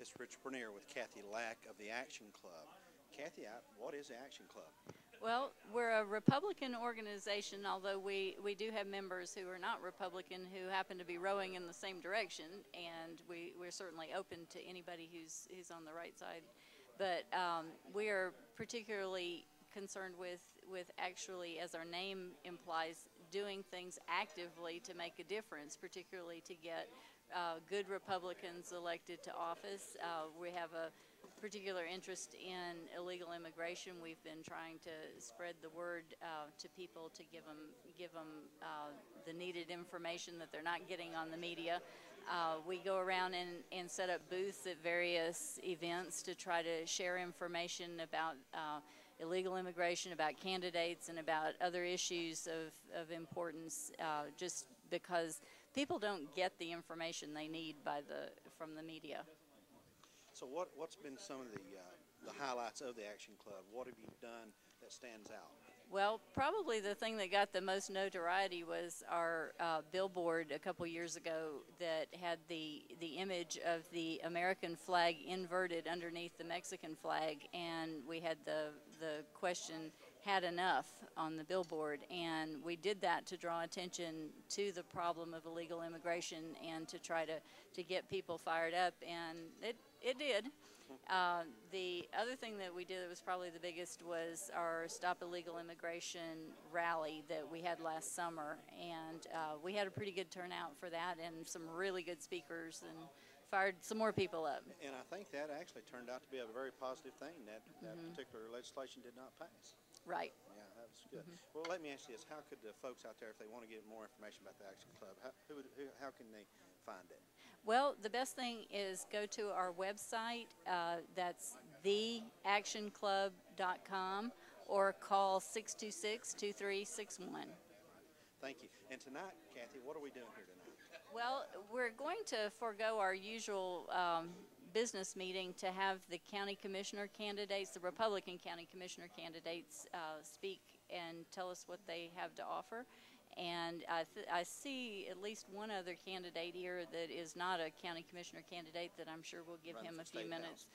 This is Richard Bernier with Kathy Lack of the Action Club. Kathy, what is the Action Club? Well, we're a Republican organization, although we do have members who are not Republican who happen to be rowing in the same direction, and we're certainly open to anybody who's on the right side. But we are particularly concerned with actually, as our name implies, doing things actively to make a difference, particularly to get good Republicans elected to office. We have a particular interest in illegal immigration. We've been trying to spread the word to people to give them the needed information that they're not getting on the media. We go around and set up booths at various events to try to share information about illegal immigration, about candidates, and about other issues of importance, just because people don't get the information they need from the media. So what's been some of the highlights of the Action Club? What have you done that stands out? Well, probably the thing that got the most notoriety was our billboard a couple years ago that had the image of the American flag inverted underneath the Mexican flag, and we had the question, "Had enough?" on the billboard, and we did that to draw attention to the problem of illegal immigration and to try to get people fired up, and it did. The other thing that we did that was probably the biggest was our Stop Illegal Immigration rally that we had last summer, and we had a pretty good turnout for that and some really good speakers and fired some more people up. And I think that actually turned out to be a very positive thing, that particular legislation did not pass. Right. Yeah, that was good. Well, let me ask you this. How could the folks out there, if they want to get more information about the Action Club, how can they find it? Well, the best thing is go to our website. That's theactionclub.com, or call 626-2361. Thank you. And tonight, Kathy, what are we doing here tonight? Well, we're going to forego our usual business meeting to have the county commissioner candidates, the Republican county commissioner candidates, speak and tell us what they have to offer. And I see at least one other candidate here that is not a county commissioner candidate that I'm sure will give him a few minutes,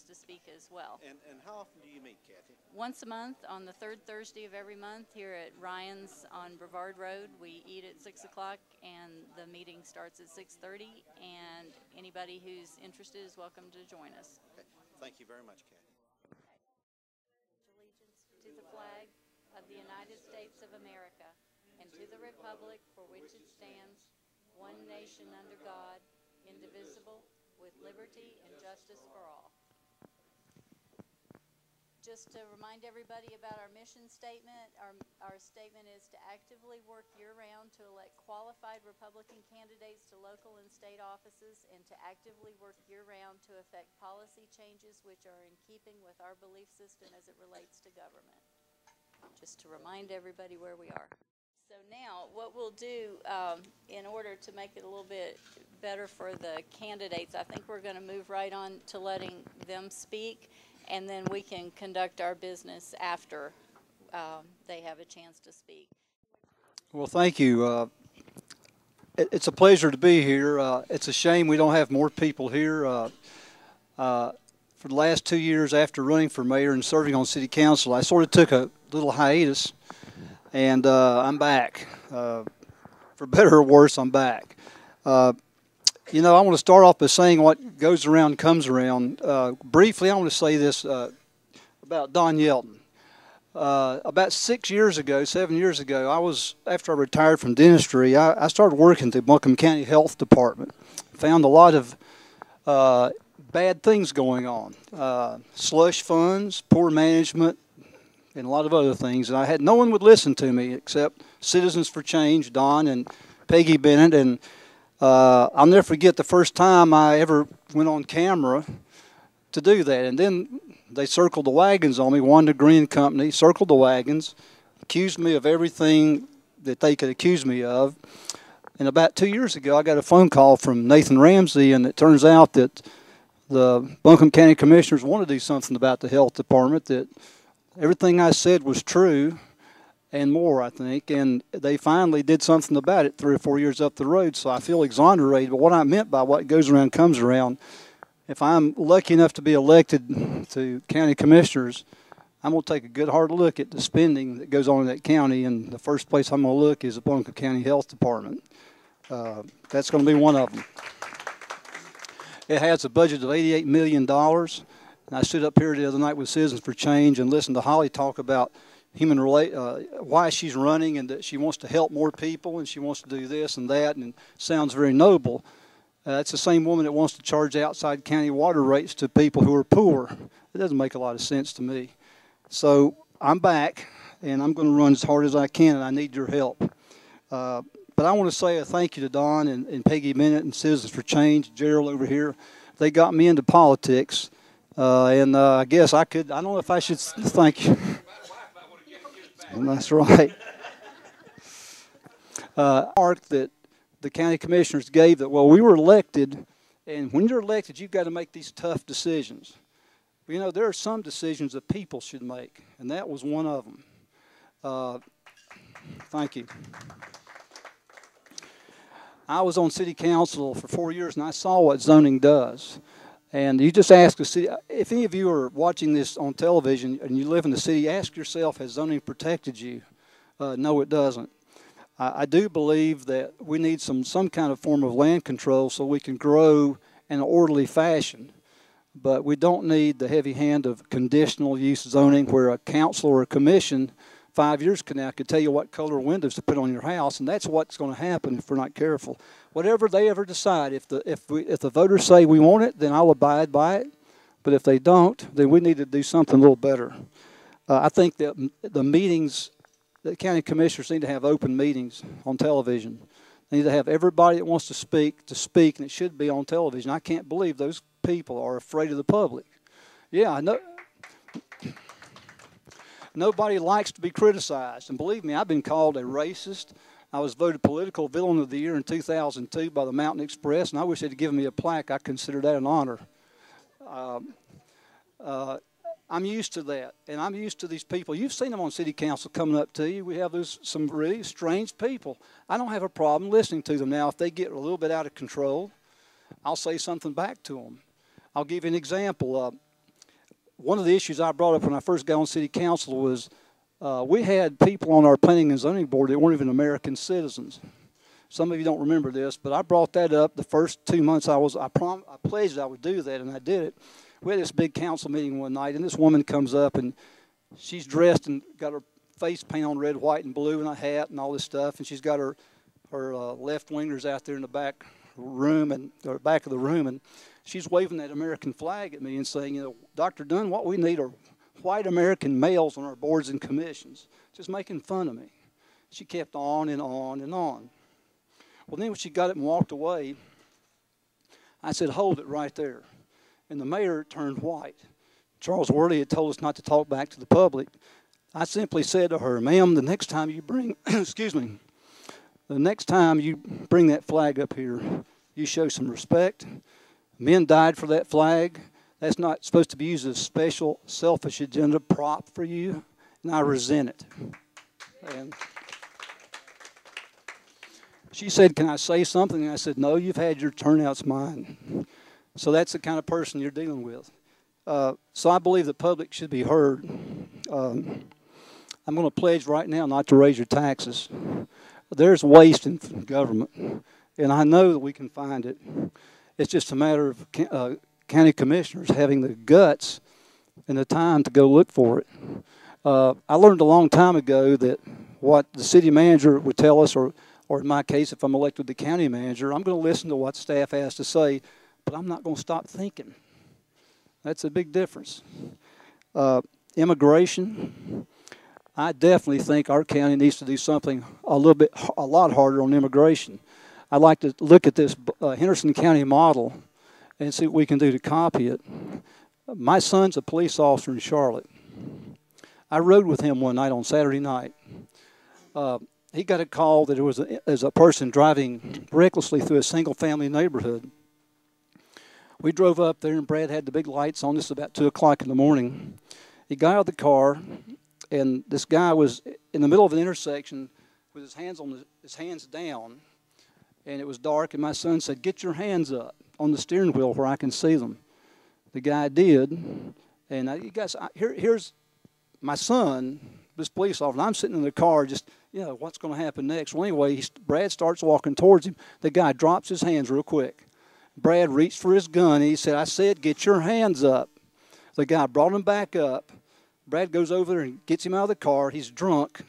to speak as well. And how often do you meet, Kathy? Once a month on the third Thursday of every month here at Ryan's on Brevard Road. We eat at 6 o'clock and the meeting starts at 6:30, and anybody who's interested is welcome to join us. Okay. Thank you very much, Kathy. Allegiance to the flag of the United States of America, and to the republic for which it stands, one nation under God, indivisible, with liberty and justice for all. Just to remind everybody about our mission statement, our statement is to actively work year-round to elect qualified Republican candidates to local and state offices, and to actively work year-round to effect policy changes which are in keeping with our belief system as it relates to government. Just to remind everybody where we are. So now what we'll do in order to make it a little bit better for the candidates, I think we're going to move right on to letting them speak, and then we can conduct our business after they have a chance to speak. Well, thank you. It's a pleasure to be here. It's a shame we don't have more people here. For the last 2 years after running for mayor and serving on city council, I sort of took a little hiatus, and I'm back. For better or worse, I'm back. You know, I want to start off by saying what goes around comes around. Briefly, I want to say this about Don Yelton. About 7 years ago, after I retired from dentistry, I started working at the Buncombe County Health Department. Found a lot of bad things going on. Slush funds, poor management, and a lot of other things. And I had no one would listen to me except Citizens for Change, Don and Peggy Bennett. And I'll never forget the first time I ever went on camera to do that. And then they circled the wagons on me. Wanda Green Company circled the wagons, accused me of everything that they could accuse me of. And about 2 years ago, I got a phone call from Nathan Ramsey, and it turns out that the Buncombe County Commissioners want to do something about the health department, that everything I said was true and more, I think, and they finally did something about it 3 or 4 years up the road, so I feel exonerated. But what I meant by what goes around comes around if I'm lucky enough to be elected to county commissioners, I'm going to take a good hard look at the spending that goes on in that county, and the first place I'm going to look is the Paducah County Health Department. That's going to be one of them. It has a budget of $88 million, and I stood up here the other night with Citizens for Change and listened to Holly talk about why she's running and that she wants to help more people and she wants to do this and that, and it sounds very noble. It's the same woman that wants to charge outside county water rates to people who are poor. It doesn't make a lot of sense to me. So I'm back, and I'm going to run as hard as I can, and I need your help. But I want to say a thank you to Don and Peggy Bennett and Citizens for Change, Gerald over here. They got me into politics, and I guess I don't know if I should thank you. That's right. Mark that the county commissioners gave that, well, we were elected, and when you're elected, you've got to make these tough decisions. But, you know, there are some decisions that people should make, and that was one of them. Thank you. I was on city council for 4 years, and I saw what zoning does. And you just ask the city, if any of you are watching this on television and you live in the city, ask yourself, has zoning protected you? No, it doesn't. I do believe that we need some kind of form of land control so we can grow in an orderly fashion. But we don't need the heavy hand of conditional use zoning where a council or a commission 5 years from now could tell you what color windows to put on your house, and that's what's going to happen if we're not careful. Whatever they ever decide, if the voters say we want it, then I'll abide by it. But if they don't, then we need to do something a little better. I think that the meetings, the county commissioners need to have open meetings on television. They need to have everybody that wants to speak, and it should be on television. I can't believe those people are afraid of the public. Yeah, I know. Nobody likes to be criticized. And believe me, I've been called a racist. I was voted political villain of the year in 2002 by the Mountain Express, and I wish they'd given me a plaque. I consider that an honor. I'm used to that, and I'm used to these people. You've seen them on city council coming up to you. We have some really strange people. I don't have a problem listening to them. Now, if they get a little bit out of control, I'll say something back to them. I'll give you an example. One of the issues I brought up when I first got on city council was we had people on our planning and zoning board that weren't even American citizens. Some of you don't remember this, but I brought that up the first 2 months I pledged I would do that, and I did it. We had this big council meeting one night, and this woman comes up, and she's dressed and got her face paint on red, white, and blue, and a hat and all this stuff, and she's got her left-wingers out there in the back room or back of the room, and she's waving that American flag at me and saying, you know, Dr. Dunn, what we need are white American males on our boards and commissions, just making fun of me. She kept on and on and on. Well, then when she got it and walked away, I said, hold it right there. And the mayor turned white. Charles Worley had told us not to talk back to the public. I simply said to her, ma'am, the next time you bring, excuse me, the next time you bring that flag up here, you show some respect. Men died for that flag. That's not supposed to be used as a special, selfish agenda prop for you, and I resent it. And she said, can I say something? And I said, no, you've had your turn, now it's mine. So that's the kind of person you're dealing with. So I believe the public should be heard. I'm going to pledge right now not to raise your taxes. There's waste in government, and I know that we can find it. It's just a matter of county commissioners having the guts and the time to go look for it. I learned a long time ago that what the city manager would tell us, or in my case, if I'm elected the county manager, I'm going to listen to what staff has to say, but I'm not going to stop thinking. That's a big difference. Immigration, I definitely think our county needs to do something a lot harder on immigration. I'd like to look at this Henderson County model and see what we can do to copy it. My son's a police officer in Charlotte. I rode with him one night on Saturday night. He got a call that there was a person driving recklessly through a single-family neighborhood. We drove up there, and Brad had the big lights on. This is about 2 o'clock in the morning. He got out of the car, and this guy was in the middle of an intersection with his hands down, and it was dark, and my son said, get your hands up on the steering wheel where I can see them. The guy did. And you guys, here's my son, this police officer. I'm sitting in the car just, what's going to happen next? Well, anyway, Brad starts walking towards him. The guy drops his hands real quick. Brad reached for his gun, and he said, I said, get your hands up. The guy brought him back up. Brad goes over there and gets him out of the car. He's drunk.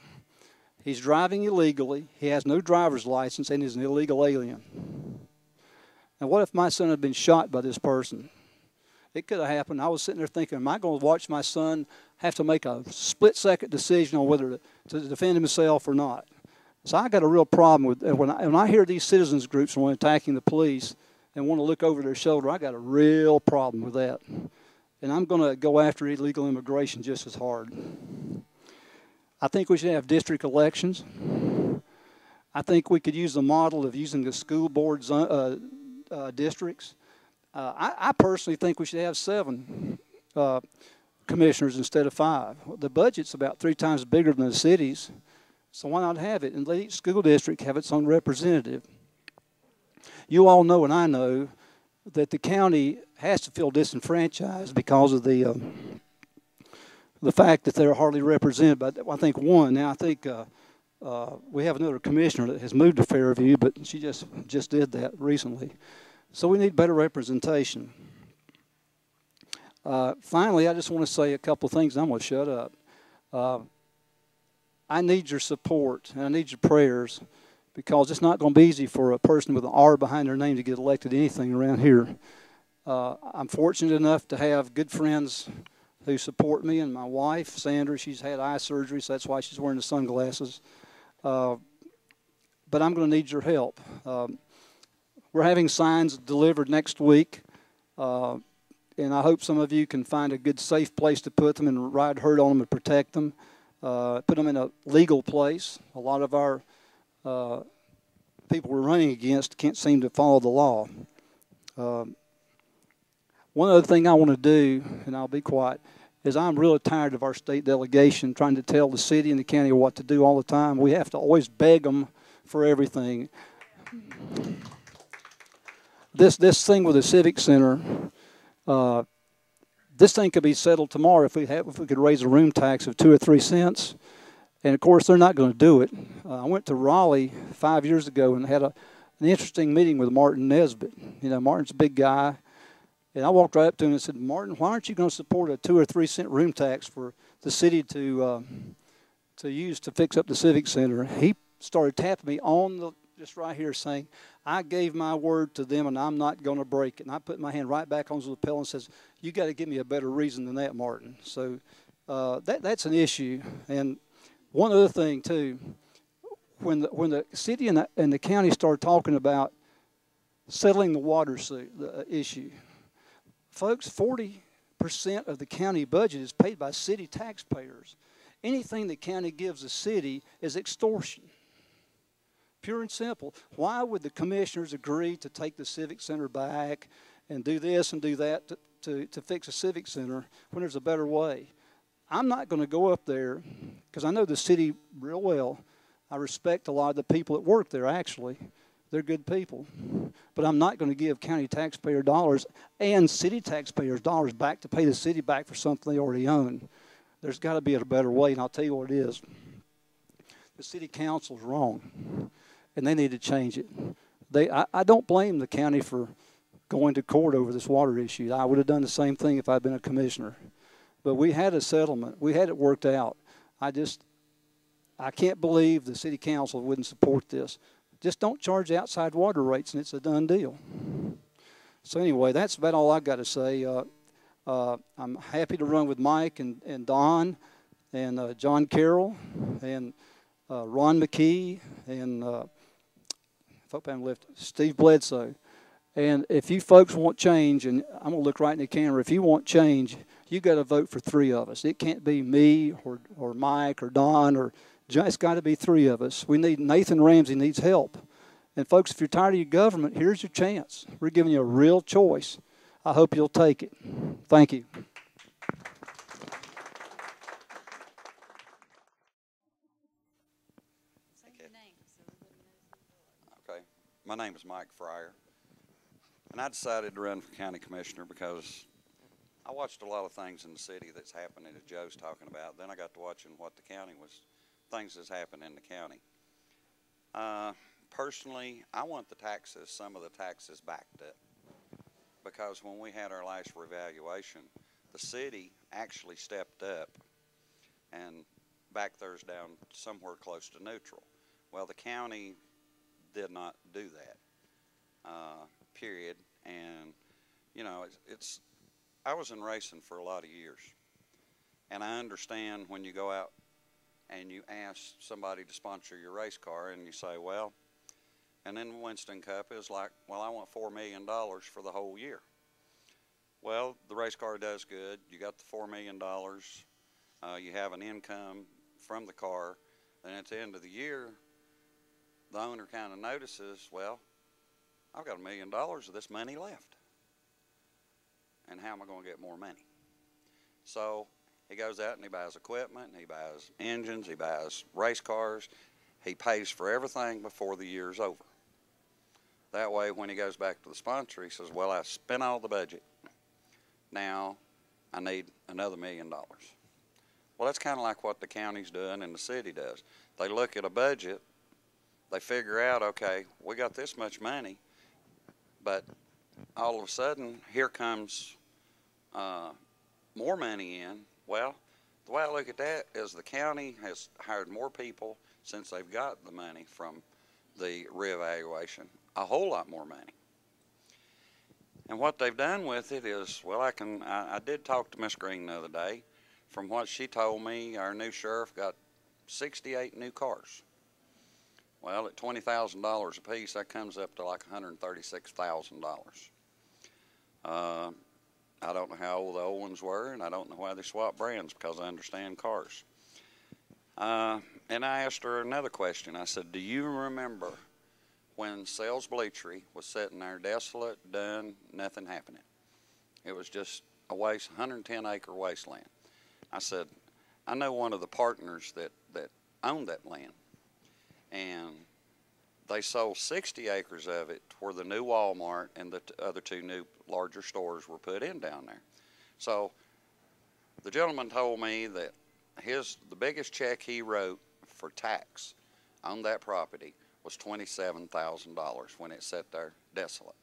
He's driving illegally. He has no driver's license, and he's an illegal alien. Now, what if my son had been shot by this person? It could have happened. I was sitting there thinking, am I going to watch my son have to make a split-second decision on whether to defend himself or not? So I got a real problem with when I hear these citizens groups when attacking the police and want to look over their shoulder, I got a real problem with that. And I'm going to go after illegal immigration just as hard. I think we should have district elections. I think we could use the model of using the school board districts. I personally think we should have 7 commissioners instead of 5. The budget's about 3 times bigger than the cities, so why not have it? And let each school district have its own representative. You all know and I know that the county has to feel disenfranchised because of the fact that they're hardly represented by, I think, one. Now, I think we have another commissioner that has moved to Fairview, but she just did that recently. So we need better representation. Finally, I just want to say a couple of things, and I'm going to shut up. I need your support, and I need your prayers, because it's not going to be easy for a person with an R behind their name to get elected to anything around here. I'm fortunate enough to have good friends who support me, and my wife, Sandra, she's had eye surgery, so that's why she's wearing the sunglasses. But I'm going to need your help. We're having signs delivered next week, and I hope some of you can find a good, safe place to put them and ride herd on them and protect them. Put them in a legal place. A lot of our people we're running against can't seem to follow the law. One other thing I want to do, and I'll be quiet, is I'm really tired of our state delegation trying to tell the city and the county what to do all the time. We have to always beg them for everything. This thing with the Civic Center, this thing could be settled tomorrow if we could raise a room tax of 2 or 3 cents. And of course, they're not going to do it. I went to Raleigh 5 years ago and had an interesting meeting with Martin Nesbitt. Martin's a big guy. And I walked right up to him and said, Martin, why aren't you going to support a 2 or 3 cent room tax for the city to use to fix up the Civic Center? He started tapping me on just right here saying, I gave my word to them and I'm not going to break it. And I put my hand right back on the lapel and says, you got to give me a better reason than that, Martin. So that's an issue. And one other thing too, when the city and the county started talking about settling the water issue, folks, 40% of the county budget is paid by city taxpayers. Anything the county gives the city is extortion. Pure and simple. Why would the commissioners agree to take the Civic Center back and do this and do that to fix a Civic Center when there's a better way? I'm not going to go up there because I know the city real well. I respect a lot of the people that work there, actually. They're good people. But I'm not going to give county taxpayer dollars and city taxpayers dollars back to pay the city back for something they already own. There's got to be a better way, and I'll tell you what it is. The city council's wrong, and they need to change it. I don't blame the county for going to court over this water issue. I would have done the same thing if I'd been a commissioner. But we had a settlement. We had it worked out. I can't believe the city council wouldn't support this. Just don't charge outside water rates, and it's a done deal. So anyway, that's about all I've got to say. I'm happy to run with Mike and Don and John Carroll and Ron McKee and Steve Bledsoe. And if you folks want change, and I'm going to look right in the camera, if you want change, you got to vote for 3 of us. It can't be me or Mike or Don or John. It's got to be 3 of us. Nathan Ramsey needs help. And folks, if you're tired of your government, here's your chance. We're giving you a real choice. I hope you'll take it. Thank you. Okay. My name is Mike Fryer. And I decided to run for county commissioner because I watched a lot of things in the city that's happening that Joe's talking about. Then I got to watching what the county was, things that's happened in the county. Personally, I want some of the taxes backed up, because when we had our last revaluation, the city actually stepped up and backed theirs down somewhere close to neutral. Well, the county did not do that, period. And, you know, I was in racing for a lot of years, and I understand when you go out and you ask somebody to sponsor your race car and you say, well, and then the Winston Cup is like, well, I want $4 million for the whole year. Well, the race car does good. You got the $4 million. You have an income from the car. And at the end of the year, the owner kind of notices, well, I've got $1 million of this money left. And how am I going to get more money? So he goes out and he buys equipment, he buys engines, he buys race cars. He pays for everything before the year's over. That way, when he goes back to the sponsor, he says, well, I spent all the budget. Now I need another $1 million. Well, that's kind of like what the county's doing and the city does. They look at a budget, they figure out, okay, we got this much money, but all of a sudden, here comes more money in. Well, the way I look at that is the county has hired more people since they've got the money from the reevaluation, a whole lot more money. And what they've done with it is, well, I did talk to Miss Green the other day. From what she told me, our new sheriff got 68 new cars. Well, at $20,000 a piece, that comes up to like $136,000. I don't know how old the old ones were, and I don't know why they swapped brands, because I understand cars. And I asked her another question. I said, do you remember when Sales Bleachery was sitting there desolate, done, nothing happening? It was just a 110-acre wasteland. I said, I know one of the partners that owned that land, and they sold 60 acres of it where the new Walmart and the other two new larger stores were put in down there. So the gentleman told me that the biggest check he wrote for tax on that property was $27,000 when it sat there desolate.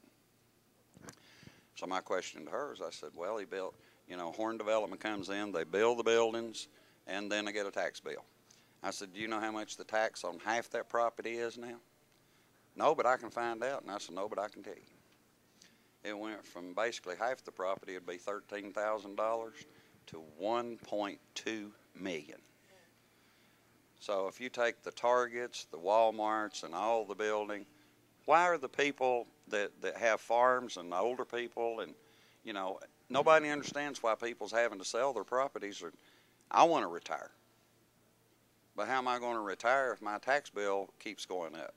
So my question to her is, I said, well, he built, Horn Development comes in, they build the buildings, and then they get a tax bill. I said, do you know how much the tax on half that property is now? No, but I can find out. And I said, no, but I can tell you. It went from basically half the property would be $13,000 to $1.2 million. So if you take the Targets, the Walmarts, and all the building, why are the people that have farms and the older people, and nobody understands why people's having to sell their properties? I want to retire, but how am I going to retire if my tax bill keeps going up?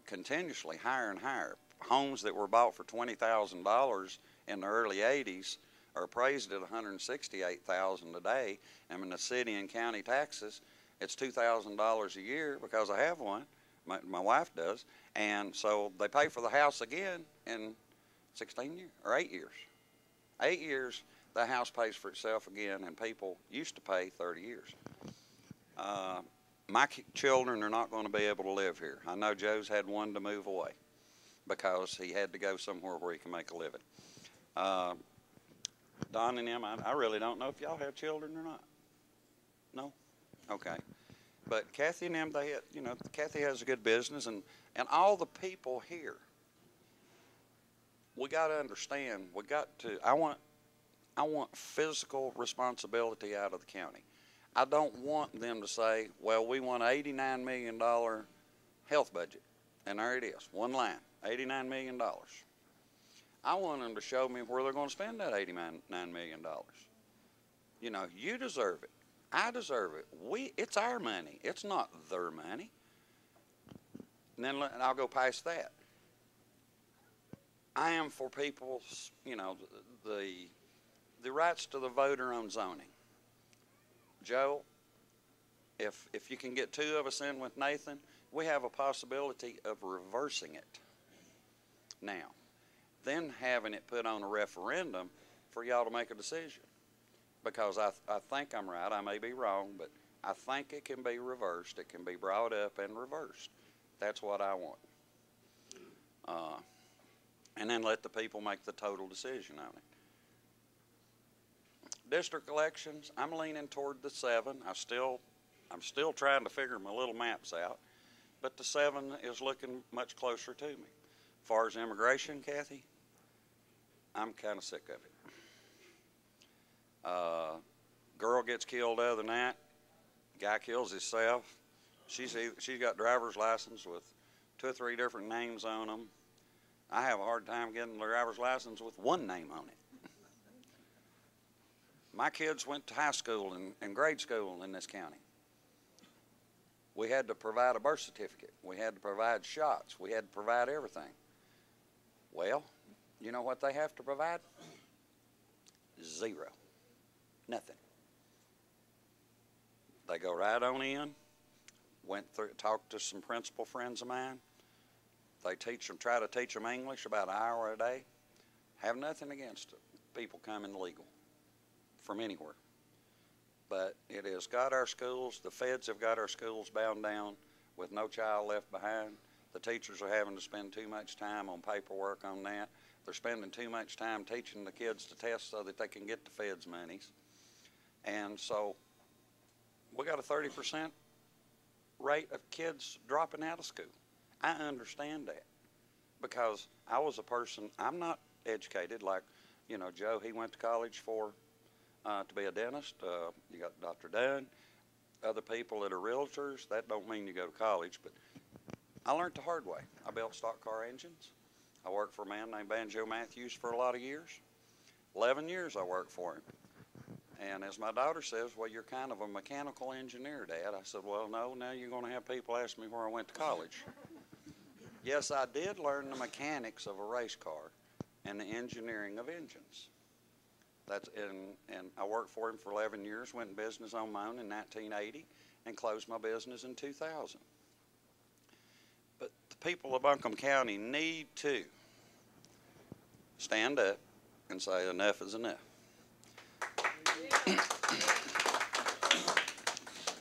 Continuously higher and higher. Homes that were bought for $20,000 in the early 80s are appraised at $168,000 today. And in the city and county taxes, it's $2,000 a year because I have one. My wife does. And so they pay for the house again in 16 years or 8 years. 8 years, the house pays for itself again, and people used to pay 30 years. My children are not going to be able to live here. I know Joe's had one to move away because he had to go somewhere where he can make a living. Don and them, I really don't know if y'all have children or not. No? Okay. But Kathy and them, Kathy has a good business, and all the people here, we got to understand, I want physical responsibility out of the county. I don't want them to say, well, we want an $89 million health budget. And there it is, one line, $89 million. I want them to show me where they're going to spend that $89 million. You deserve it. I deserve it. It's our money. It's not their money. And then I'll go past that. I am for people's, the rights to the voter on zoning. Joe, if you can get two of us in with Nathan, we have a possibility of reversing it now. Then having it put on a referendum for y'all to make a decision. Because I think I'm right. I may be wrong, but I think it can be reversed. It can be brought up and reversed. That's what I want. And then let the people make the total decision on it. District elections, I'm leaning toward the 7. I'm still trying to figure my little maps out, but the 7 is looking much closer to me. As far as immigration, Kathy, I'm kind of sick of it. Girl gets killed the other night. Guy kills himself. She's got driver's license with 2 or 3 different names on them. I have a hard time getting a driver's license with one name on it. My kids went to high school and grade school in this county. We had to provide a birth certificate. We had to provide shots. We had to provide everything. Well, you know what they have to provide? 0. Nothing. They go right on in. Went through, talked to some principal friends of mine. They try to teach them English about an hour a day. Have nothing against it. People coming legal from anywhere. But it has got our schools, the feds have got our schools bound down with no child left behind. The teachers are having to spend too much time on paperwork on that. They're spending too much time teaching the kids to test so that they can get the feds' monies. And so we got a 30% rate of kids dropping out of school. I understand that because I was a person, I'm not educated like, you know, Joe, he went to college to be a dentist. You got Dr. Dunn, other people that are realtors. That don't mean you go to college, but I learned the hard way. I built stock car engines. I worked for a man named Banjo Matthews for a lot of years. 11 years I worked for him. And as my daughter says, well, you're kind of a mechanical engineer, Dad. I said, well, no, now you're going to have people ask me where I went to college. Yes, I did learn the mechanics of a race car and the engineering of engines. And I worked for him for 11 years, went in business on my own in 1980, and closed my business in 2000. But the people of Buncombe County need to stand up and say enough is enough.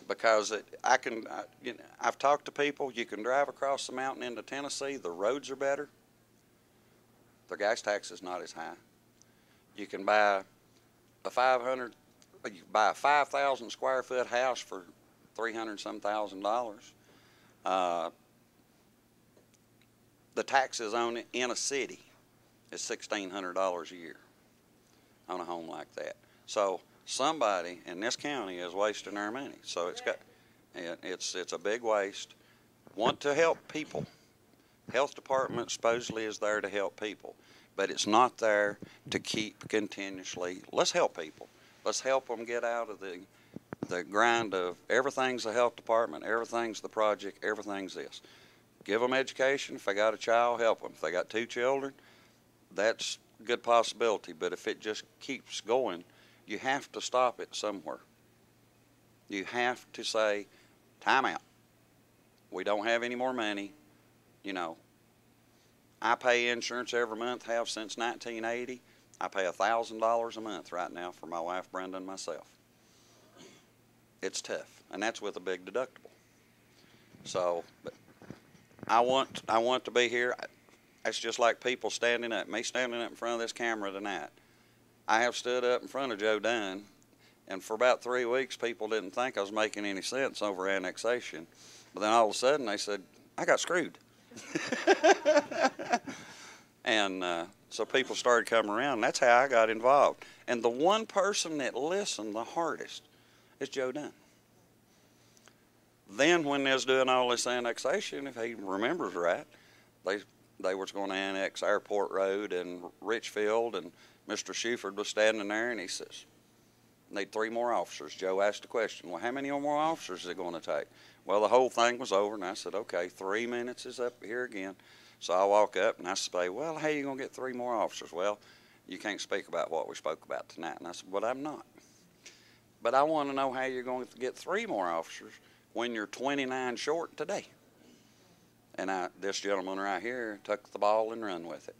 Because I've talked to people, you can drive across the mountain into Tennessee, the roads are better, the gas tax is not as high. You can buy a 5,000 square foot house for $300-some thousand. The taxes on it in a city is $1,600 a year on a home like that. So somebody in this county is wasting our money. So it's a big waste. Want to help people. Health department supposedly is there to help people, but it's not there to keep continuously. Let's help people. Let's help them get out of the grind of everything's the health department, everything's the project, everything's this. Give them education. If they got a child, help them. If they got 2 children, that's a good possibility. But if it just keeps going, you have to stop it somewhere. You have to say, time out. We don't have any more money. You know, I pay insurance every month, have since 1980. I pay $1,000 a month right now for my wife, Brenda, and myself. It's tough, and that's with a big deductible. So, but I want to be here. It's just like people standing up, me standing up in front of this camera tonight. I have stood up in front of Joe Dunn, and for about 3 weeks, people didn't think I was making any sense over annexation. But then all of a sudden, they said, I got screwed. And so people started coming around, and that's how I got involved. And the one person that listened the hardest is Joe Dunn. Then when they was doing all this annexation, if he remembers right, they was going to annex Airport Road and Richfield, and Mr. Shuford was standing there, and he says, need 3 more officers. Joe asked the question, well, how many more officers is it going to take? Well, the whole thing was over, and I said, okay, 3 minutes is up here again. So I walk up, and I say, well, how are you going to get 3 more officers? Well, you can't speak about what we spoke about tonight. And I said, well, I'm not. But I want to know how you're going to get 3 more officers when you're 29 short today. And this gentleman right here took the ball and run with it.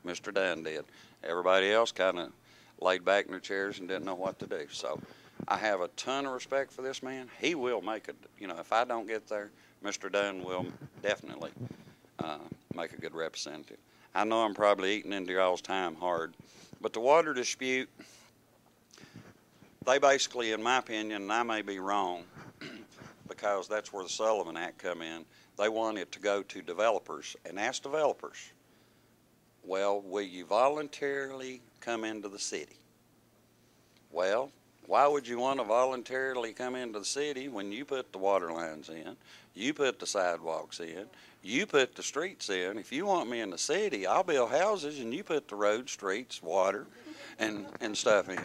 Mr. Dunn did. Everybody else kind of laid back in their chairs and didn't know what to do. So I have a ton of respect for this man. He will make it, you know, if I don't get there, Mr. Dunn will definitely make a good representative. I know I'm probably eating into y'all's time hard, but the water dispute, they basically, in my opinion, and I may be wrong, because that's where the Sullivan Act come in, they want it to go to developers and ask developers, well, will you voluntarily come into the city? Well, why would you want to voluntarily come into the city when you put the water lines in, you put the sidewalks in, you put the streets in? If you want me in the city, I'll build houses and you put the roads, streets, water, and stuff in.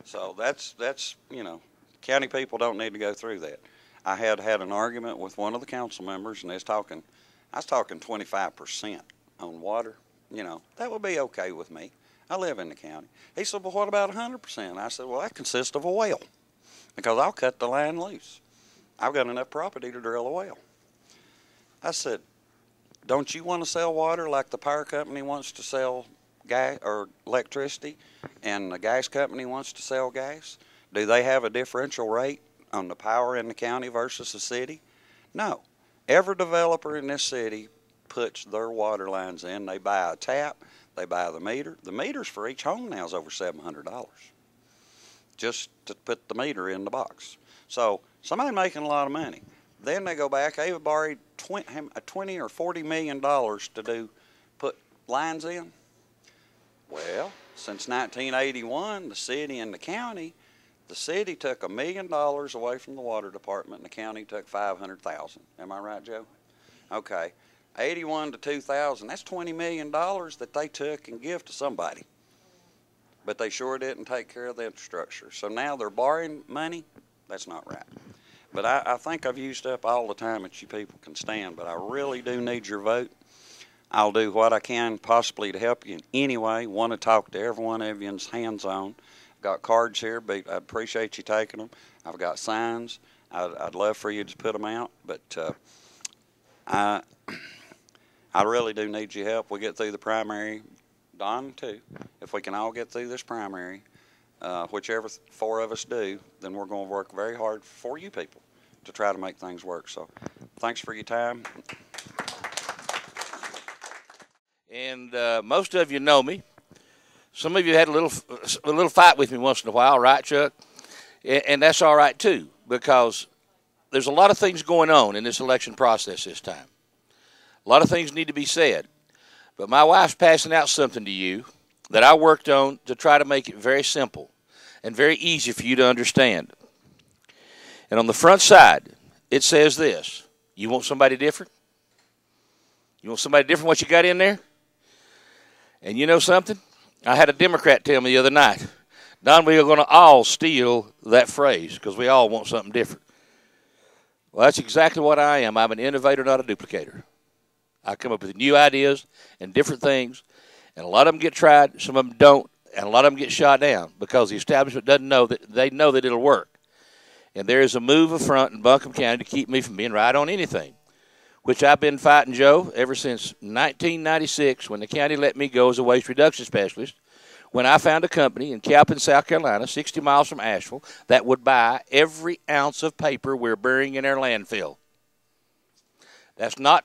So that's, you know, county people don't need to go through that. I had an argument with one of the council members, and I was talking 25% on water. You know, that would be okay with me. I live in the county. He said, well, what about 100%? I said, well, that consists of a well, because I'll cut the line loose. I've got enough property to drill a well. I said, don't you want to sell water like the power company wants to sell gas or electricity, and the gas company wants to sell gas? Do they have a differential rate on the power in the county versus the city? No. Every developer in this city puts their water lines in. They buy a tap. They buy the meter. The meters for each home now is over $700 just to put the meter in the box. So somebody making a lot of money. Then they go back. They borrowed $20 or $40 million to put lines in. Well, since 1981, the city and the county took $1 million away from the water department, and the county took $500,000. Am I right, Joe? Okay. 81 to 2000, that's $20 million that they took and give to somebody. But they sure didn't take care of the infrastructure. So now they're borrowing money. That's not right. But I think I've used up all the time that you people can stand, but I really do need your vote. I'll do what I can possibly to help you in any way. Want to talk to every one of you hands-on. Got cards here, but I'd appreciate you taking them. I've got signs. I'd love for you to put them out, but I really do need your help. We get through the primary, Don too. If we can all get through this primary, whichever four of us do, then we're going to work very hard for you people to try to make things work. So thanks for your time. And most of you know me. Some of you had a little fight with me once in a while, right, Chuck? And that's all right too, because there's a lot of things going on in this election process this time. A lot of things need to be said. But my wife's passing out something to you that I worked on to try to make it very simple and very easy for you to understand. And on the front side, it says this. You want somebody different? You want somebody different what you got in there? And you know something? I had a Democrat tell me the other night, Don, we are going to all steal that phrase because we all want something different. Well, that's exactly what I am. I'm an innovator, not a duplicator. I come up with new ideas and different things, and a lot of them get tried, some of them don't, and a lot of them get shot down because the establishment doesn't know that they know that it'll work. And there is a move of front in Buncombe County to keep me from being right on anything, which I've been fighting, Joe, ever since 1996 when the county let me go as a waste reduction specialist, when I found a company in Calpin, South Carolina, 60 miles from Asheville, that would buy every ounce of paper we're burying in our landfill. That's not,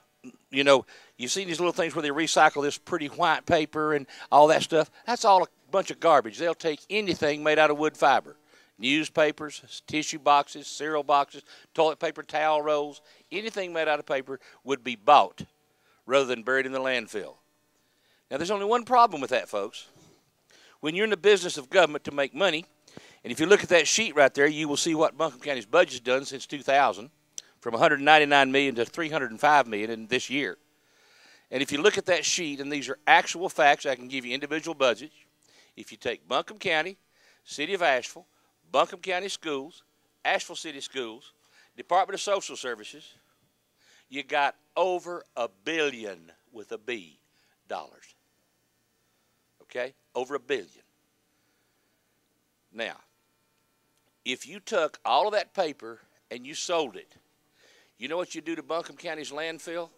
you know, you see these little things where they recycle this pretty white paper and all that stuff. That's all a bunch of garbage. They'll take anything made out of wood fiber. Newspapers, tissue boxes, cereal boxes, toilet paper, towel rolls, anything made out of paper would be bought rather than buried in the landfill. Now, there's only one problem with that, folks. When you're in the business of government to make money, and if you look at that sheet right there, you will see what Buncombe County's budget's done since 2000, from $199 million to $305 million in this year. And if you look at that sheet, and these are actual facts, I can give you individual budgets. If you take Buncombe County, City of Asheville, Buncombe County Schools, Asheville City Schools, Department of Social Services, you got over $1 billion with a B dollars. Okay? Over $1 billion. Now, if you took all of that paper and you sold it, you know what you do to Buncombe County's landfill?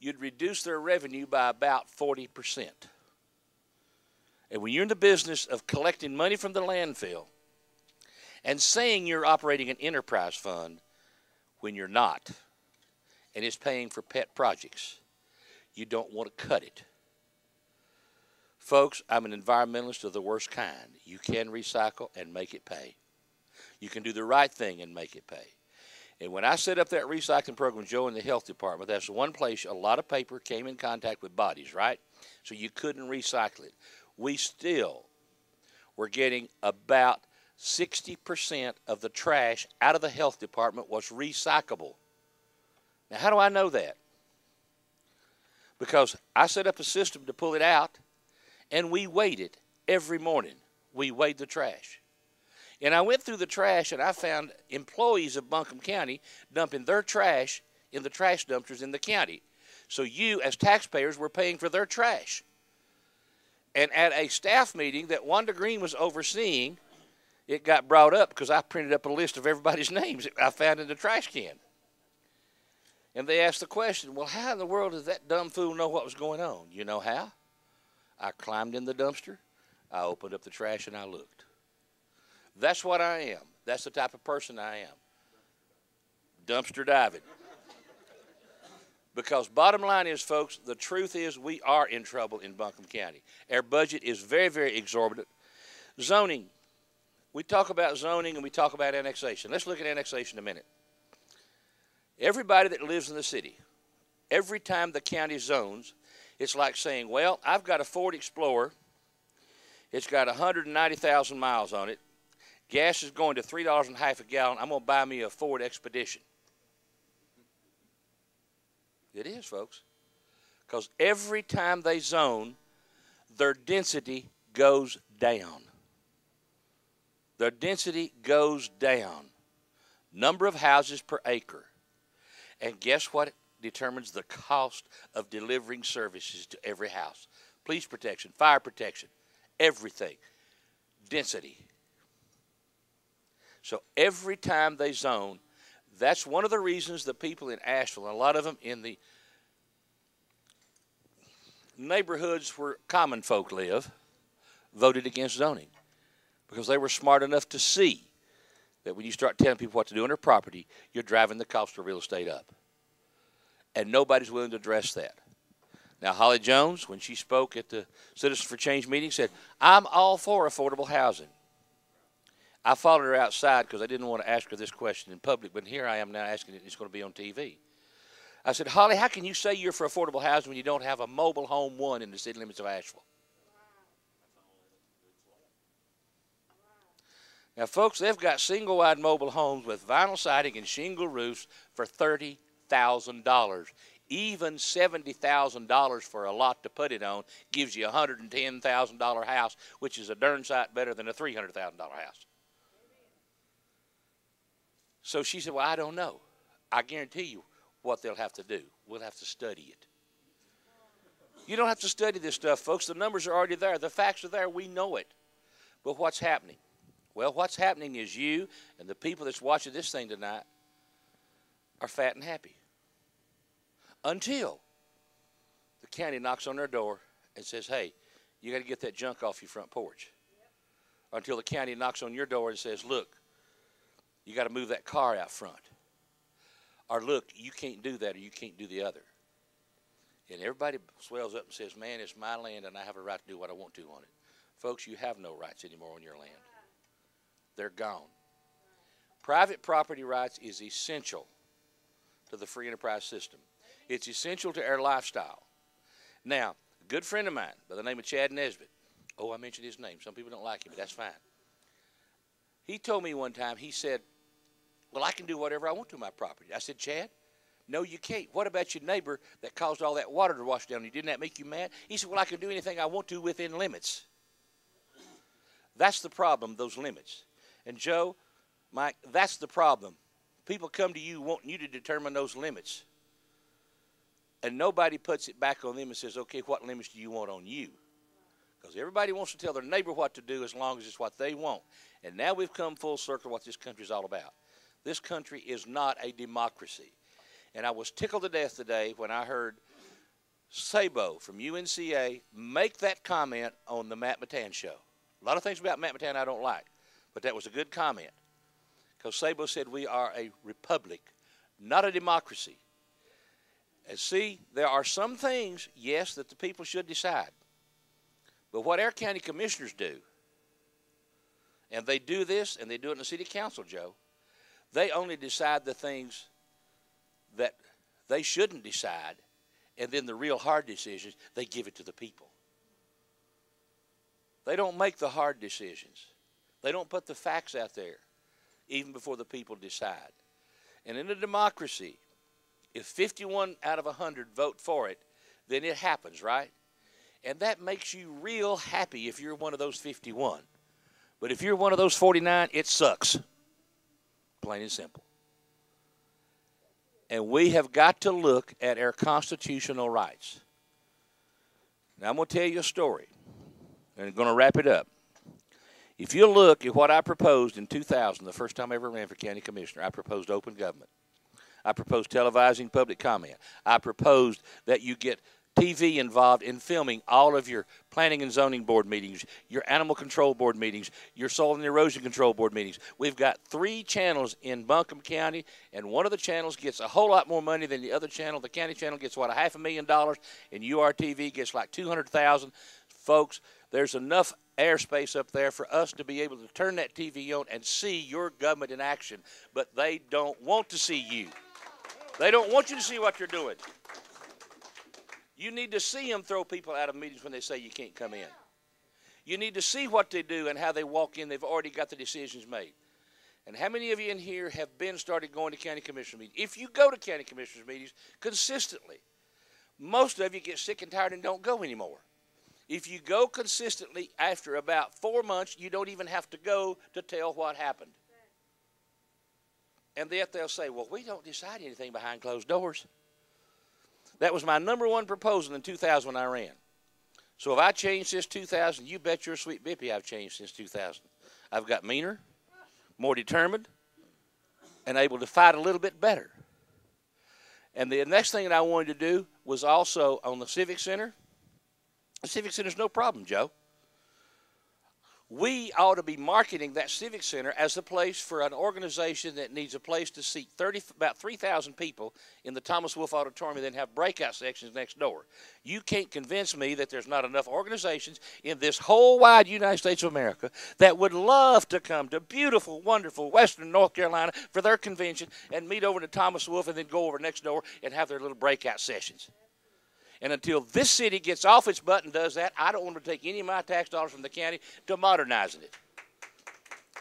You'd reduce their revenue by about 40%. And when you're in the business of collecting money from the landfill and saying you're operating an enterprise fund when you're not, and it's paying for pet projects, you don't want to cut it. Folks, I'm an environmentalist of the worst kind. You can recycle and make it pay. You can do the right thing and make it pay. And when I set up that recycling program, Joe, in the health department, that's the one place a lot of paper came in contact with bodies, right? So you couldn't recycle it. We still were getting about 60% of the trash out of the health department was recyclable. Now, how do I know that? Because I set up a system to pull it out, and we weighed it every morning. We weighed the trash. And I went through the trash, and I found employees of Buncombe County dumping their trash in the trash dumpsters in the county. So you, as taxpayers, were paying for their trash. And at a staff meeting that Wanda Green was overseeing, it got brought up because I printed up a list of everybody's names that I found in the trash can. And they asked the question, well, how in the world does that dumb fool know what was going on? You know how? I climbed in the dumpster, I opened up the trash, and I looked. That's what I am. That's the type of person I am. Dumpster diving. Because bottom line is, folks, the truth is we are in trouble in Buncombe County. Our budget is very, very exorbitant. Zoning. We talk about zoning and we talk about annexation. Let's look at annexation a minute. Everybody that lives in the city, every time the county zones, it's like saying, well, I've got a Ford Explorer. It's got 190,000 miles on it. Gas is going to $3.50 a gallon. I'm going to buy me a Ford Expedition. It is, folks. Because every time they zone, their density goes down. Their density goes down. Number of houses per acre. And guess what determines the cost of delivering services to every house? Police protection, fire protection, everything. Density. So every time they zone, that's one of the reasons the people in Asheville, and a lot of them in the neighborhoods where common folk live, voted against zoning. Because they were smart enough to see that when you start telling people what to do on their property, you're driving the cost of real estate up. And nobody's willing to address that. Now, Holly Jones, when she spoke at the Citizens for Change meeting, said, I'm all for affordable housing. I followed her outside because I didn't want to ask her this question in public, but here I am now asking it. It's going to be on TV. I said, Holly, how can you say you're for affordable housing when you don't have a mobile home one in the city limits of Asheville? Now, folks, they've got single-wide mobile homes with vinyl siding and shingle roofs for $30,000. Even $70,000 for a lot to put it on gives you a $110,000 house, which is a darn sight better than a $300,000 house. So she said, well, I don't know. I guarantee you what they'll have to do. We'll have to study it. You don't have to study this stuff, folks. The numbers are already there. The facts are there. We know it. But what's happening? Well, what's happening is you and the people that's watching this thing tonight are fat and happy. Until the county knocks on their door and says, hey, you got to get that junk off your front porch. Or until the county knocks on your door and says, look, you got to move that car out front. Or look, you can't do that or you can't do the other. And everybody swells up and says, man, it's my land and I have a right to do what I want to on it. Folks, you have no rights anymore on your land. They're gone. Private property rights is essential to the free enterprise system. It's essential to our lifestyle. Now, a good friend of mine by the name of Chad Nesbitt. Oh, I mentioned his name. Some people don't like him, but that's fine. He told me one time, he said, well, I can do whatever I want to my property. I said, Chad, no, you can't. What about your neighbor that caused all that water to wash down you? Didn't that make you mad? He said, well, I can do anything I want to within limits. That's the problem, those limits. And Joe, Mike, that's the problem. People come to you wanting you to determine those limits. And nobody puts it back on them and says, okay, what limits do you want on you? Because everybody wants to tell their neighbor what to do as long as it's what they want. And now we've come full circle what this country is all about. This country is not a democracy. And I was tickled to death today when I heard Sabo from UNCA make that comment on the Matt Matan show. A lot of things about Matt Matan I don't like, but that was a good comment. Because Sabo said we are a republic, not a democracy. And see, there are some things, yes, that the people should decide. But what our county commissioners do, and they do this, and they do it in the city council, Joe, they only decide the things that they shouldn't decide, and then the real hard decisions, they give it to the people. They don't make the hard decisions. They don't put the facts out there, even before the people decide. And in a democracy, if 51 out of 100 vote for it, then it happens, right? And that makes you real happy if you're one of those 51. But if you're one of those 49, it sucks. Plain and simple. And we have got to look at our constitutional rights. Now, I'm going to tell you a story, and I'm going to wrap it up. If you look at what I proposed in 2000, the first time I ever ran for county commissioner, I proposed open government. I proposed televising public comment. I proposed that you get TV involved in filming all of your planning and zoning board meetings, your animal control board meetings, your soil and erosion control board meetings. We've got 3 channels in Buncombe County, and one of the channels gets a whole lot more money than the other channel. The county channel gets, what, $500,000, and URTV gets like $200,000. Folks, there's enough airspace up there for us to be able to turn that TV on and see your government in action, but they don't want to see you. They don't want you to see what you're doing. You need to see them throw people out of meetings when they say you can't come in. You need to see what they do and how they walk in. They've already got the decisions made. And how many of you in here have started going to county commissioner meetings? If you go to county commissioner meetings consistently, most of you get sick and tired and don't go anymore. If you go consistently, after about 4 months, you don't even have to go to tell what happened. And yet they'll say, well, we don't decide anything behind closed doors. That was my number 1 proposal in 2000 when I ran. So if I changed since 2000, you bet your sweet bippy I've changed since 2000. I've got meaner, more determined, and able to fight a little bit better. And the next thing that I wanted to do was also on the Civic Center. The Civic Center's no problem, Joe. We ought to be marketing that Civic Center as a place for an organization that needs a place to seat about 3,000 people in the Thomas Wolfe Auditorium and then have breakout sections next door. You can't convince me that there's not enough organizations in this whole wide United States of America that would love to come to beautiful, wonderful Western North Carolina for their convention and meet over to Thomas Wolfe and then go over next door and have their little breakout sessions. And until this city gets off its butt and does that, I don't want to take any of my tax dollars from the county to modernizing it.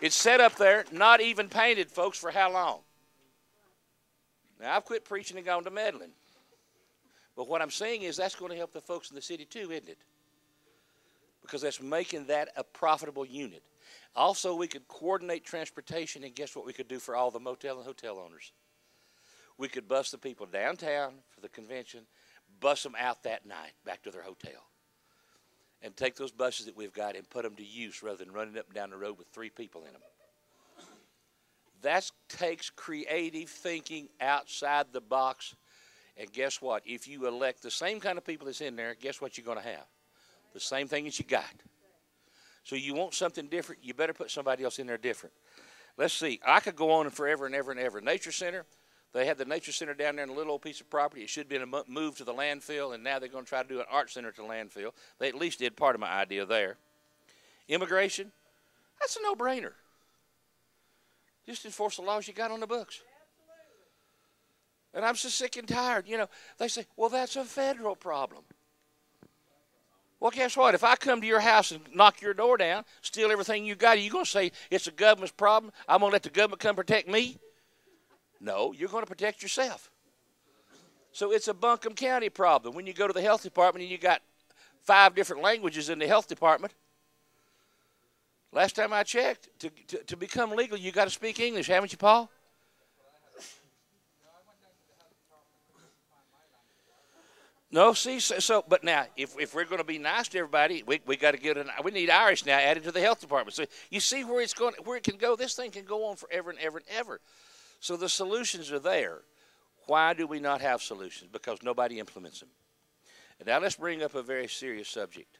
It's set up there, not even painted, folks, for how long? Now, I've quit preaching and gone to meddling. But what I'm saying is that's going to help the folks in the city too, isn't it? Because that's making that a profitable unit. Also, we could coordinate transportation, and guess what we could do for all the motel and hotel owners? We could bus the people downtown for the convention, bus them out that night back to their hotel, and take those buses that we've got and put them to use rather than running up and down the road with 3 people in them. That takes creative thinking outside the box. And guess what? If you elect the same kind of people that's in there, guess what you're going to have? The same thing that you got. So you want something different, you better put somebody else in there different. Let's see. I could go on forever and ever and ever. Nature Center. They had the Nature Center down there in a little old piece of property. It should have been moved to the landfill, and now they're going to try to do an art center to the landfill. They at least did part of my idea there. Immigration, that's a no-brainer. Just enforce the laws you got on the books. And I'm so sick and tired. You know, they say, well, that's a federal problem. Well, guess what? If I come to your house and knock your door down, steal everything you got, are you going to say it's the government's problem? I'm going to let the government come protect me? No, you're going to protect yourself. So it's a Buncombe County problem. When you go to the health department and you got 5 different languages in the health department, last time I checked, to become legal, you got to speak English, haven't you, Paul? No, see, but now, if we're going to be nice to everybody, we got to we need Irish now added to the health department. So you see where it can go. This thing can go on forever and ever and ever. So the solutions are there. Why do we not have solutions? Because nobody implements them. And now let's bring up a very serious subject.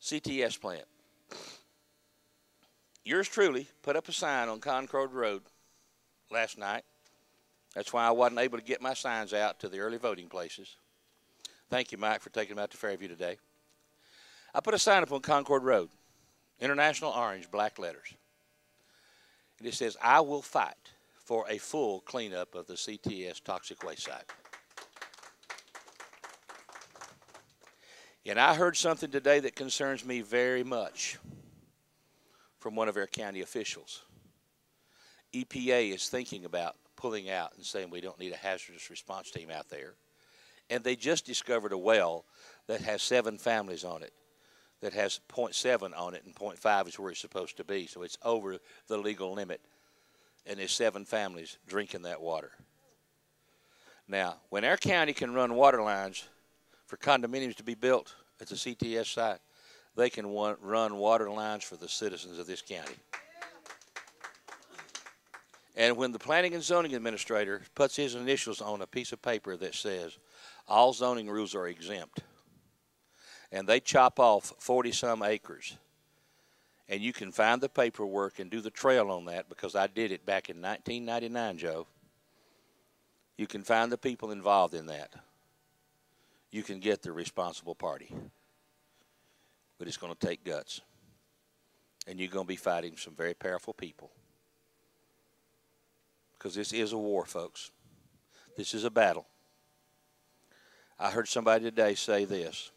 CTS plant. Yours truly put up a sign on Concord Road last night. That's why I wasn't able to get my signs out to the early voting places. Thank you, Mike, for taking them out to Fairview today. I put a sign up on Concord Road, International Orange, black letters. And it says, I will fight for a full cleanup of the CTS toxic waste site. And I heard something today that concerns me very much from one of our county officials. EPA is thinking about pulling out and saying we don't need a hazardous response team out there. And they just discovered a well that has 7 families on it, that has 0.7 on it, and 0.5 is where it's supposed to be. So it's over the legal limit. And there's 7 families drinking that water. Now, when our county can run water lines for condominiums to be built at the CTS site, they can run water lines for the citizens of this county. And when the Planning and Zoning Administrator puts his initials on a piece of paper that says, all zoning rules are exempt, and they chop off 40-some acres, and you can find the paperwork and do the trail on that, because I did it back in 1999, Joe. You can find the people involved in that. You can get the responsible party. But it's going to take guts. And you're going to be fighting some very powerful people. Because this is a war, folks. This is a battle. I heard somebody today say this.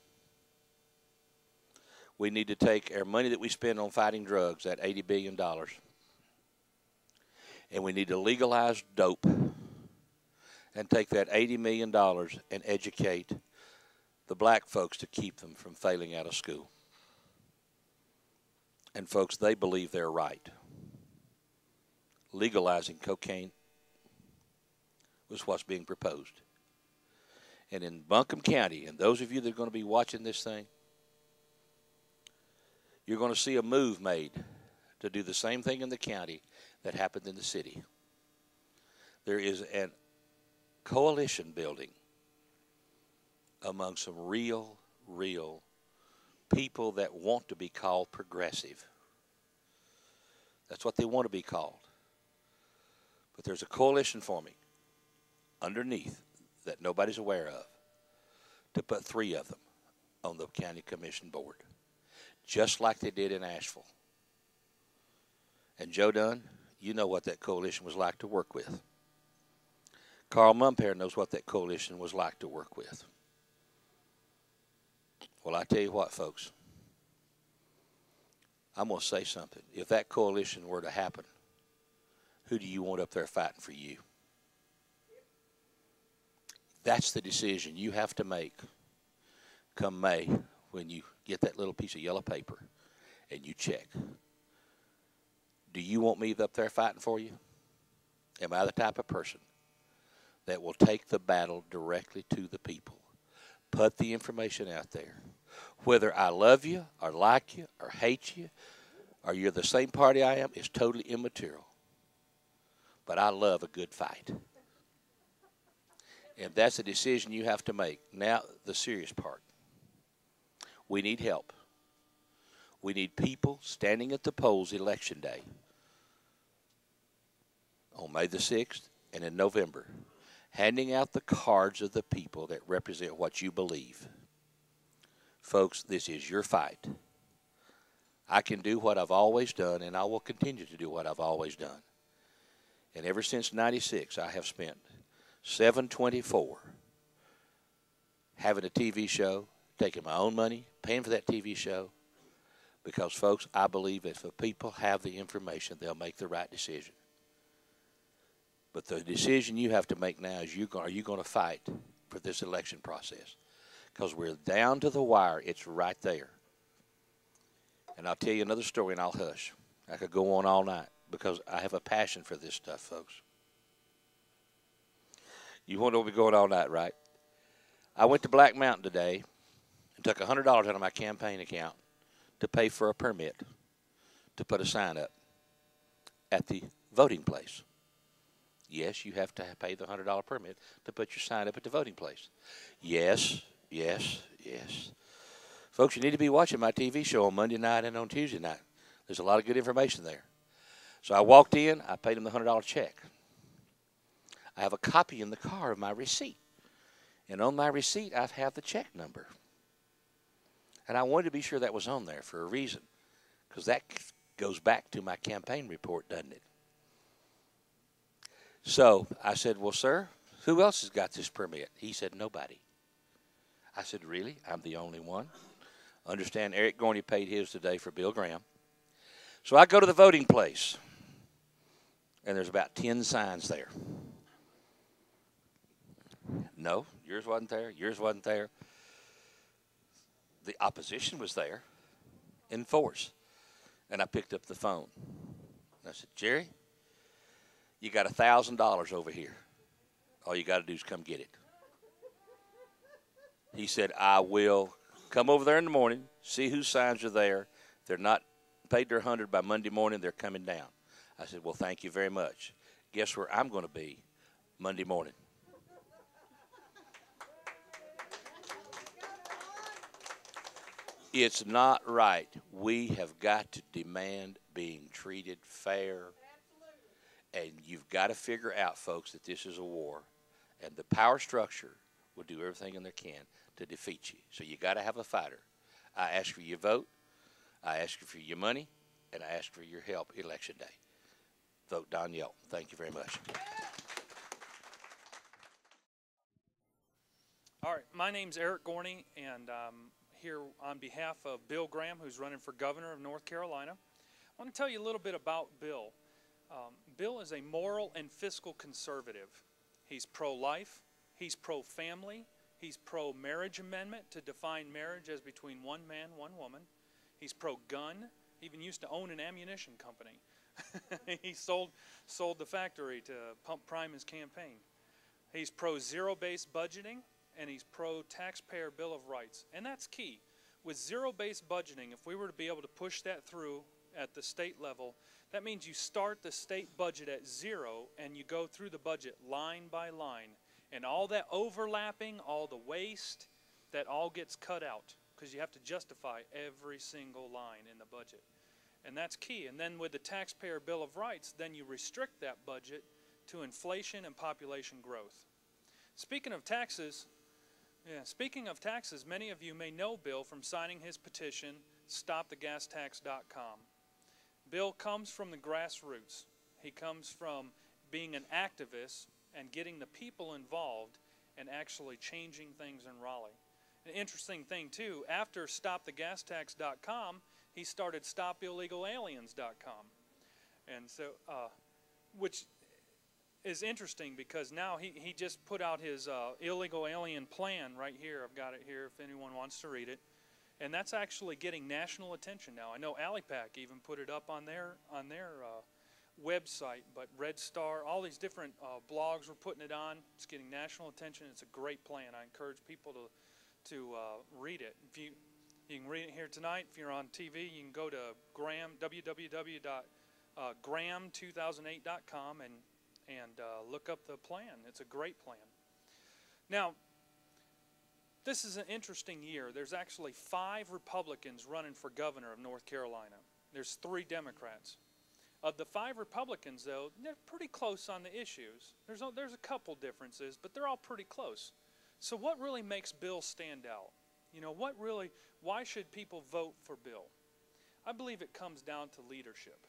We need to take our money that we spend on fighting drugs, that $80 billion, and we need to legalize dope and take that $80 million and educate the black folks to keep them from failing out of school. And, folks, they believe they're right. Legalizing cocaine was what's being proposed. And in Buncombe County, and those of you that are going to be watching this thing, you're going to see a move made to do the same thing in the county that happened in the city. There is a coalition building among some real people that want to be called progressive. That's what they want to be called. But there's a coalition forming underneath that nobody's aware of to put 3 of them on the county commission board, just like they did in Asheville. And Joe Dunn, you know what that coalition was like to work with. Carl Mumpere knows what that coalition was like to work with. Well, I tell you what, folks, I'm going to say something. If that coalition were to happen, who do you want up there fighting for you? That's the decision you have to make come May when you get that little piece of yellow paper and you check. Do you want me up there fighting for you? Am I the type of person that will take the battle directly to the people? Put the information out there. Whether I love you or like you or hate you or you're the same party I am is totally immaterial. But I love a good fight. And that's a decision you have to make. Now, the serious part. We need help. We need people standing at the polls election day on May the 6th and in November, handing out the cards of the people that represent what you believe. Folks, this is your fight. I can do what I've always done, and I will continue to do what I've always done. And ever since 96, I have spent $724 having a TV show, taking my own money, paying for that TV show, because, folks, I believe if the people have the information, they'll make the right decision. But the decision you have to make now is are you going to fight for this election process? Because we're down to the wire. It's right there. And I'll tell you another story, and I'll hush. I could go on all night because I have a passion for this stuff, folks. You want to be going all night, right? I went to Black Mountain today and took $100 out of my campaign account to pay for a permit to put a sign up at the voting place. Yes, you have to pay the $100 permit to put your sign up at the voting place. Yes, Yes, yes. Folks, you need to be watching my TV show on Monday night and on Tuesday night. There's a lot of good information there. So I walked in, I paid him the $100 check. I have a copy in the car of my receipt. And on my receipt, I have the check number. And I wanted to be sure that was on there for a reason, because that goes back to my campaign report, doesn't it? So I said, well, sir, who else has got this permit? He said, nobody. I said, really? I'm the only one? Understand Eric Gorney paid his today for Bill Graham. So I go to the voting place, and there's about 10 signs there. No, yours wasn't there. Yours wasn't there. The opposition was there in force. And I picked up the phone. And I said, Jerry, you got $1,000 over here. All you got to do is come get it. He said, I will come over there in the morning, see whose signs are there. If they're not paid their 100 by Monday morning, they're coming down. I said, well, thank you very much. Guess where I'm going to be Monday morning? It's not right. We have got to demand being treated fair. And you've got to figure out, folks, that this is a war. And the power structure will do everything in their can to defeat you. So you got to have a fighter. I ask for your vote. I ask you for your money. And I ask for your help election day. Vote Don Yelp. Thank you very much. All right, my name's Eric Gorney, and here on behalf of Bill Graham, who's running for governor of North Carolina. I want to tell you a little bit about Bill. Bill is a moral and fiscal conservative. He's pro-life, he's pro-family, he's pro-marriage amendment to define marriage as between one man, one woman. He's pro-gun, he even used to own an ammunition company. He sold the factory to pump prime his campaign. He's pro-zero-based budgeting, and he's pro-taxpayer Bill of Rights. And that's key. With zero-based budgeting, if we were to be able to push that through at the state level, that means you start the state budget at zero and you go through the budget line by line. And all that overlapping, all the waste, that all gets cut out because you have to justify every single line in the budget. And that's key. And then with the taxpayer Bill of Rights, then you restrict that budget to inflation and population growth. Speaking of taxes, many of you may know Bill from signing his petition, StopTheGasTax.com. Bill comes from the grassroots. He comes from being an activist and getting the people involved and actually changing things in Raleigh. An interesting thing, too, after StopTheGasTax.com, he started StopIllegalAliens.com. And so, which is interesting because now he just put out his illegal alien plan right here. I've got it here if anyone wants to read it. And that's actually getting national attention now. I know AliPac even put it up on their website, but Red Star, all these different blogs were putting it on. It's getting national attention. It's a great plan. I encourage people to read it. If you can read it here tonight. If you're on TV, you can go to www.graham2008.com and look up the plan. It's a great plan. Now, this is an interesting year. There's actually 5 Republicans running for governor of North Carolina. There's 3 Democrats. Of the 5 Republicans, though, they're pretty close on the issues. There's a couple differences, but they're all pretty close. So what really makes Bill stand out? You know, why should people vote for Bill? I believe it comes down to leadership.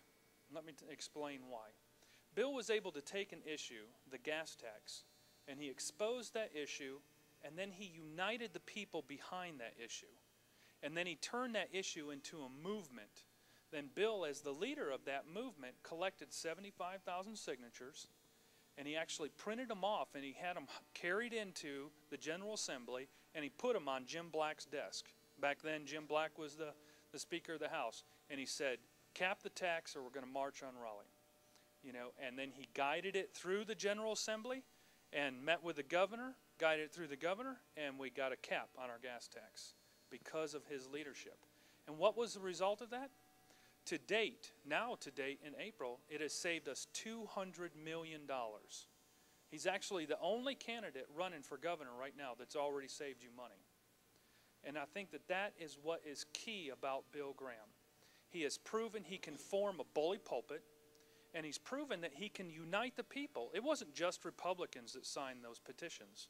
Let me explain why. Bill was able to take an issue, the gas tax, and he exposed that issue, and then he united the people behind that issue. And then he turned that issue into a movement. Then Bill, as the leader of that movement, collected 75,000 signatures, and he actually printed them off, and he had them carried into the General Assembly, and he put them on Jim Black's desk. Back then, Jim Black was the Speaker of the House, and he said, cap the tax or we're going to march on Raleigh. You know, and then he guided it through the General Assembly and met with the governor, guided it through the governor, and we got a cap on our gas tax because of his leadership. And what was the result of that? To date in April, it has saved us $200 million. He's actually the only candidate running for governor right now that's already saved you money. And I think that that is what is key about Bill Graham. He has proven he can form a bully pulpit, and he's proven that he can unite the people. It wasn't just Republicans that signed those petitions,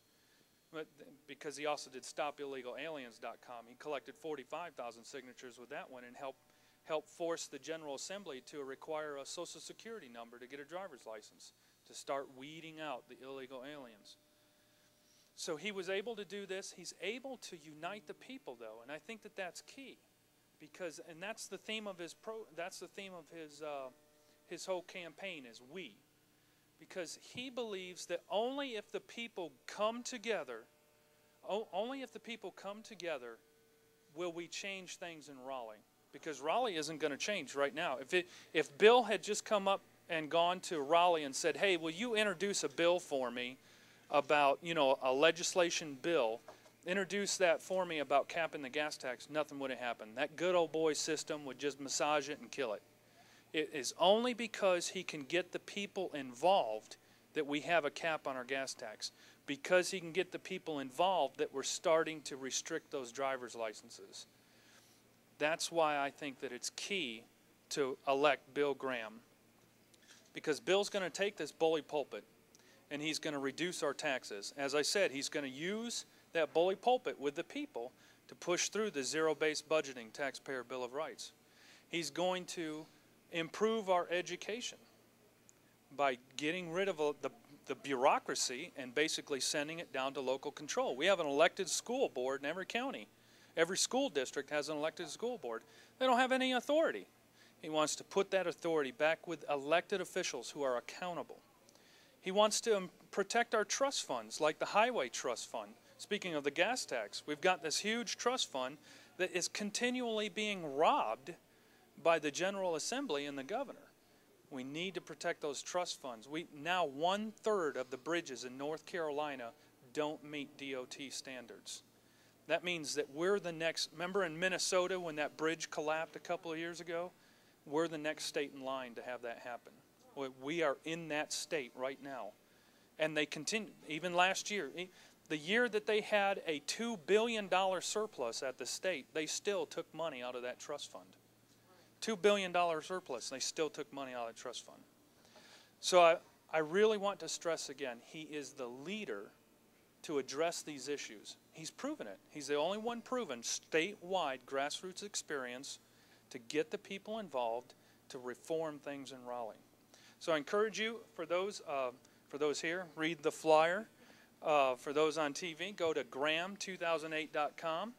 but because he also did StopIllegalAliens.com. He collected 45,000 signatures with that one and helped force the General Assembly to require a Social Security number to get a driver's license, to start weeding out the illegal aliens. So he was able to do this. He's able to unite the people, though, and I think that that's key, because and that's the theme of his his whole campaign is we, because he believes that only if the people come together, will we change things in Raleigh, because Raleigh isn't going to change right now. If Bill had just come up and gone to Raleigh and said, "Hey, will you introduce a bill for me about, a legislation bill, introduce that for me about capping the gas tax," nothing would have happened. That good old boy system would just massage it and kill it. It is only because he can get the people involved that we have a cap on our gas tax. Because he can get the people involved that we're starting to restrict those driver's licenses. That's why I think that it's key to elect Bill Graham. Because Bill's going to take this bully pulpit and he's going to reduce our taxes. As I said, he's going to use that bully pulpit with the people to push through the zero-based budgeting taxpayer Bill of Rights. He's going to improve our education by getting rid of the bureaucracy and basically sending it down to local control. We have an elected school board in every county. Every school district has an elected school board. They don't have any authority. He wants to put that authority back with elected officials who are accountable. He wants to protect our trust funds, like the Highway Trust Fund. Speaking of the gas tax, we've got this huge trust fund that is continually being robbed by the General Assembly and the governor. We need to protect those trust funds. Now 1/3 of the bridges in North Carolina don't meet DOT standards. That means that we're the next, remember in Minnesota when that bridge collapsed a couple of years ago? We're the next state in line to have that happen. We are in that state right now. And they continue, even last year, the year that they had a $2 billion surplus at the state, they still took money out of that trust fund. $2 billion surplus, they still took money out of the trust fund. So I really want to stress again, he is the leader to address these issues. He's proven it. He's the only one proven statewide grassroots experience to get the people involved to reform things in Raleigh. So I encourage you, for those here, read the flyer. For those on TV, go to graham2008.com.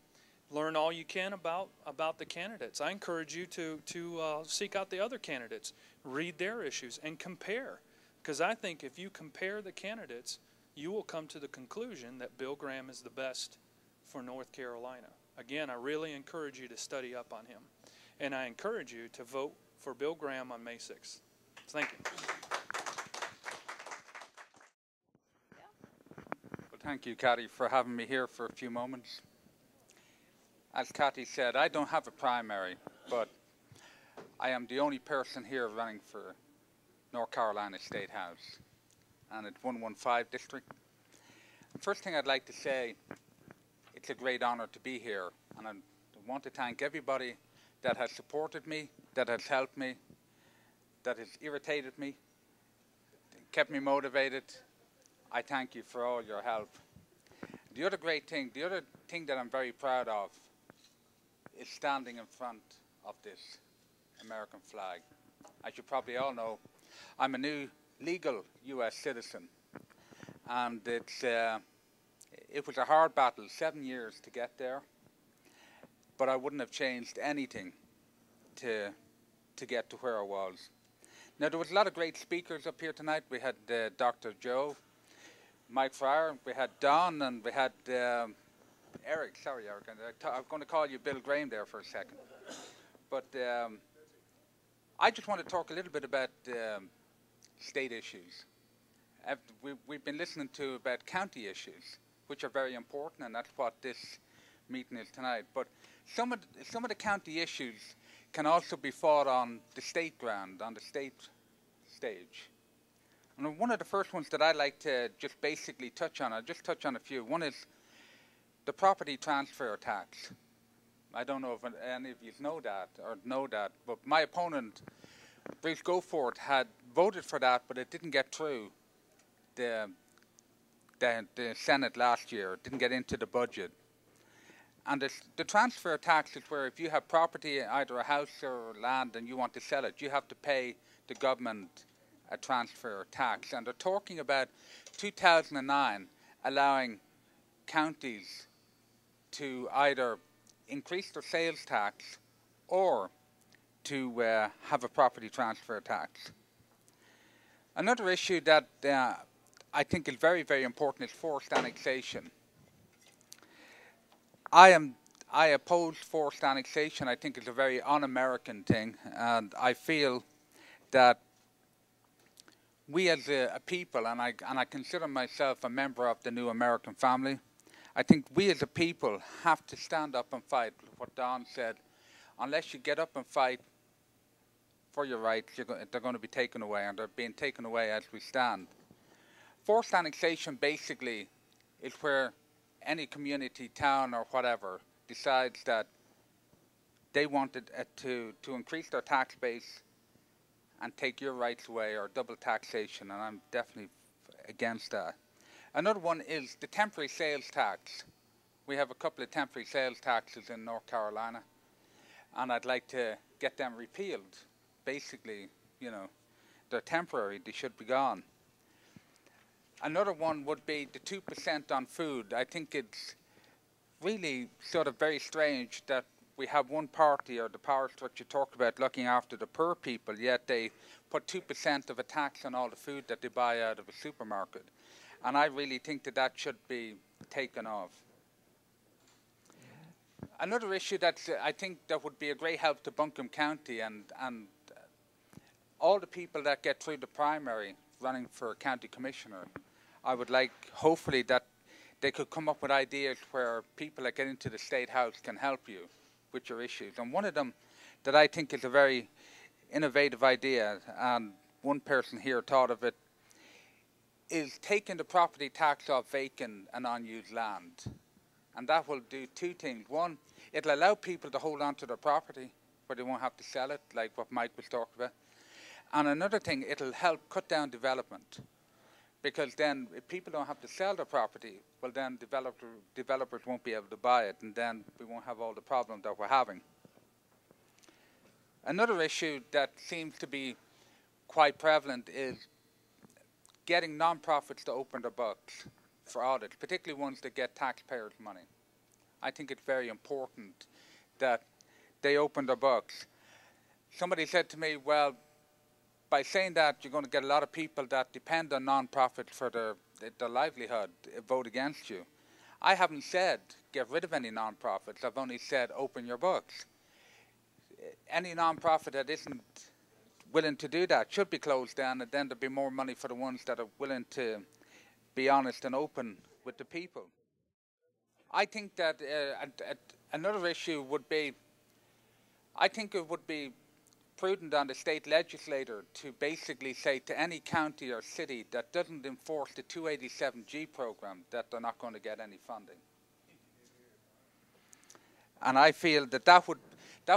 Learn all you can about the candidates. I encourage you to seek out the other candidates, read their issues, and compare. Because I think if you compare the candidates, you will come to the conclusion that Bill Graham is the best for North Carolina. Again, I really encourage you to study up on him. And I encourage you to vote for Bill Graham on May 6th. Thank you. Well, thank you, Kathy, for having me here for a few moments. As Kathy said, I don't have a primary, but I am the only person here running for North Carolina State House, and it's 115 district. First thing I'd like to say, it's a great honor to be here, and I want to thank everybody that has supported me, that has helped me, that has irritated me, kept me motivated. I thank you for all your help. The other thing that I'm very proud of is standing in front of this American flag. As you probably all know, I'm a new legal U.S. citizen, and it was a hard battle, 7 years to get there, but I wouldn't have changed anything to get to where I was. Now, there was a lot of great speakers up here tonight. We had Dr. Joe, Mike Fryer, we had Don, and we had Eric. Sorry, Eric. I'm going to call you Bill Graham there for a second. But I just want to talk a little bit about state issues. We've been listening to about county issues, which are very important, and that's what this meeting is tonight. But some of the county issues can also be fought on the state ground, on the state stage. And one of the first ones that I'd like to just basically touch on, I'll just touch on a few. One is the property transfer tax. I don't know if any of you know that, but my opponent, Bruce Goforth, had voted for that, but it didn't get through the Senate last year. It didn't get into the budget. And the transfer tax is where if you have property, either a house or land, and you want to sell it, you have to pay the government a transfer tax. And they're talking about 2009 allowing counties to either increase their sales tax or to have a property transfer tax. Another issue that I think is very, very important is forced annexation. I oppose forced annexation. I think it's a very un-American thing, and I feel that we as a people, and I consider myself a member of the new American family, I think we as a people have to stand up and fight. What Don said, unless you get up and fight for your rights, they're going to be taken away, and they're being taken away as we stand. Forced annexation basically is where any community, town or whatever decides that they wanted to increase their tax base and take your rights away, or double taxation, and I'm definitely against that. Another one is the temporary sales tax. We have a couple of temporary sales taxes in North Carolina, and I'd like to get them repealed. Basically, you know, they're temporary, they should be gone. Another one would be the 2% on food. I think it's really sort of very strange that we have one party, or the power structure, talked about looking after the poor people, yet they put 2% of a tax on all the food that they buy out of a supermarket. And I really think that that should be taken off. Another issue that I think that would be a great help to Buncombe County and all the people that get through the primary running for county commissioner, I would like, hopefully, that they could come up with ideas where people that get into the State House can help you with your issues. And one of them that I think is a very innovative idea, and one person here thought of it, is taking the property tax off vacant and unused land. And that will do two things. One, it'll allow people to hold on to their property where they won't have to sell it, like what Mike was talking about. And another thing, it'll help cut down development. Because then if people don't have to sell their property, well then developers won't be able to buy it, and then we won't have all the problems that we're having. Another issue that seems to be quite prevalent is getting non-profits to open their books for audits, particularly ones that get taxpayers' money. I think it's very important that they open their books. Somebody said to me, well, by saying that, you're going to get a lot of people that depend on non-profits for their livelihood vote against you. I haven't said get rid of any non-profits. I've only said open your books. Any non-profit that isn't willing to do that should be closed down, and then there'll be more money for the ones that are willing to be honest and open with the people. I think that another issue would be, I think it would be prudent on the state legislator to basically say to any county or city that doesn't enforce the 287G program that they're not going to get any funding. And I feel that that